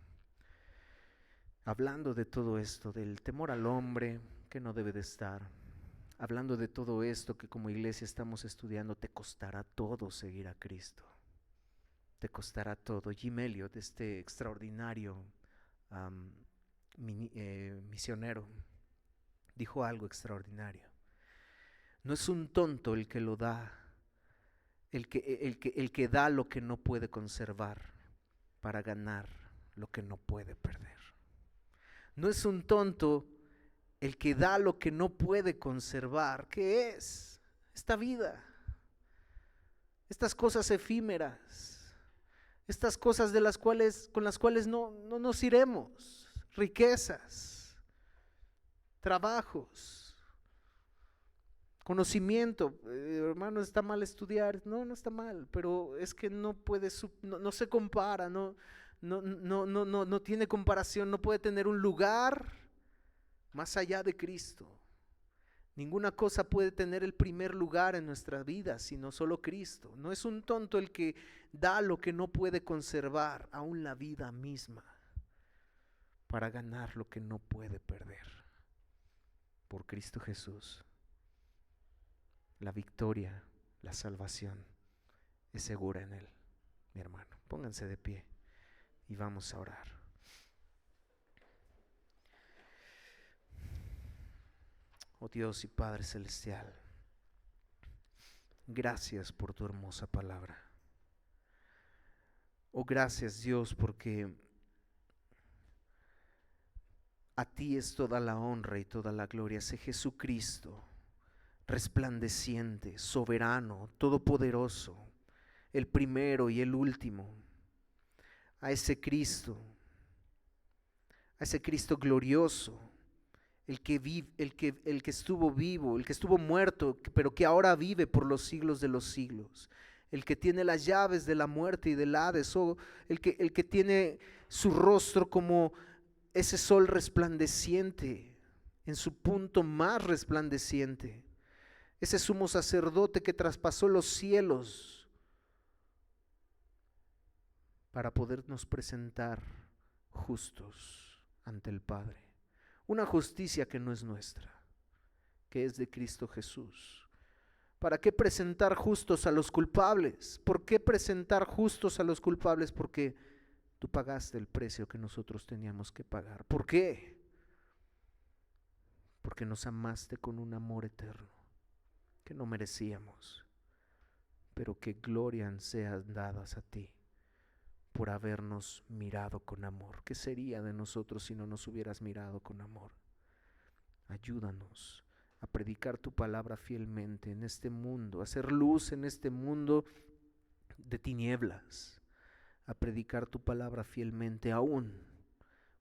Hablando de todo esto, del temor al hombre que no debe de estar, hablando de todo esto que como iglesia estamos estudiando, te costará todo seguir a Cristo. Te costará todo. Jim Elliot, este extraordinario misionero, dijo algo extraordinario. No es un tonto el que lo da, el que da lo que no puede conservar para ganar lo que no puede perder. No es un tonto el que da lo que no puede conservar. ¿Qué es? Esta vida, estas cosas efímeras, estas cosas con las cuales no nos iremos, riquezas, trabajos, conocimiento. Hermano, ¿está mal estudiar? No está mal, pero es que no se compara, no tiene comparación, no puede tener un lugar más allá de Cristo. Ninguna cosa puede tener el primer lugar en nuestra vida, sino solo Cristo. No es un tonto el que da lo que no puede conservar, aún la vida misma, para ganar lo que no puede perder. por Cristo Jesús. La victoria, la salvación es segura en Él, mi hermano. Pónganse de pie y vamos a orar. Oh Dios y Padre Celestial, gracias por tu hermosa palabra. Oh, gracias Dios, porque a ti es toda la honra y toda la gloria. Ese Jesucristo resplandeciente, soberano, todopoderoso, el primero y el último. A ese Cristo glorioso, el que estuvo vivo, el que estuvo muerto, pero que ahora vive por los siglos de los siglos, el que tiene las llaves de la muerte y del Hades, el que tiene su rostro como ese sol resplandeciente, en su punto más resplandeciente, ese sumo sacerdote que traspasó los cielos para podernos presentar justos ante el Padre. Una justicia que no es nuestra, que es de Cristo Jesús. ¿Para qué presentar justos a los culpables? ¿Por qué presentar justos a los culpables? Porque tú pagaste el precio que nosotros teníamos que pagar. ¿Por qué? Porque nos amaste con un amor eterno que no merecíamos, pero que gloria sean dadas a ti por habernos mirado con amor. ¿Qué sería de nosotros si no nos hubieras mirado con amor? Ayúdanos a predicar tu palabra fielmente en este mundo, a hacer luz en este mundo de tinieblas, a predicar tu palabra fielmente, aún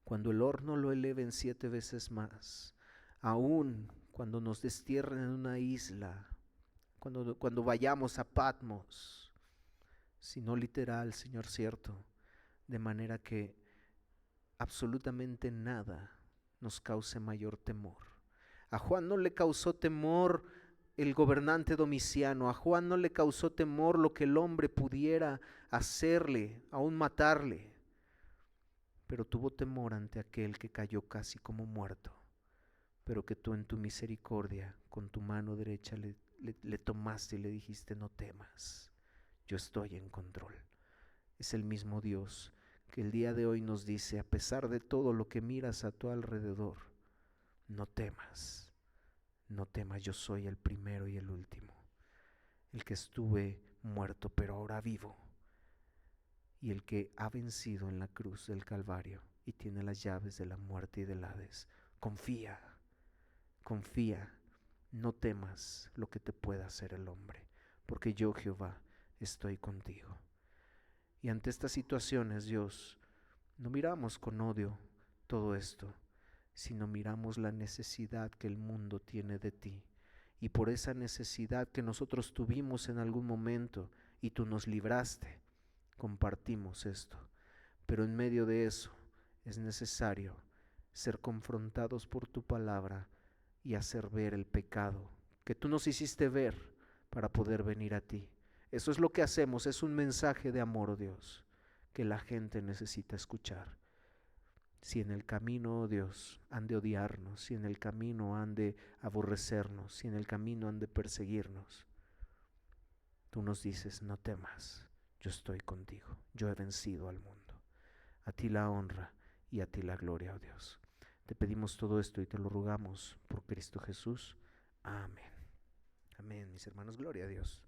cuando el horno lo eleven 7 veces más, aún cuando nos destierren en una isla, cuando vayamos a Patmos, si no literal, Señor, cierto, de manera que absolutamente nada nos cause mayor temor. A Juan no le causó temor el gobernante Domiciano, a Juan no le causó temor lo que el hombre pudiera hacerle, aún matarle, pero tuvo temor ante aquel que cayó casi como muerto, pero que tú en tu misericordia, con tu mano derecha le tomaste y le dijiste: no temas, yo estoy en control. Es el mismo Dios que el día de hoy nos dice: a pesar de todo lo que miras a tu alrededor, no temas, no temas, yo soy el primero y el último, el que estuve muerto pero ahora vivo, y el que ha vencido en la cruz del Calvario y tiene las llaves de la muerte y del Hades. Confía, confía, no temas lo que te pueda hacer el hombre, porque yo, Jehová, estoy contigo. Y ante estas situaciones, Dios, no miramos con odio todo esto, sino miramos la necesidad que el mundo tiene de ti. Y por esa necesidad que nosotros tuvimos en algún momento y tú nos libraste, compartimos esto. Pero en medio de eso es necesario ser confrontados por tu palabra y hacer ver el pecado que tú nos hiciste ver para poder venir a ti. Eso es lo que hacemos, es un mensaje de amor, oh Dios, que la gente necesita escuchar. Si en el camino, oh Dios, han de odiarnos, si en el camino han de aborrecernos, si en el camino han de perseguirnos, tú nos dices: no temas, yo estoy contigo, yo he vencido al mundo. A ti la honra y a ti la gloria, oh Dios. Te pedimos todo esto y te lo rogamos por Cristo Jesús. Amén. Amén, mis hermanos, gloria a Dios.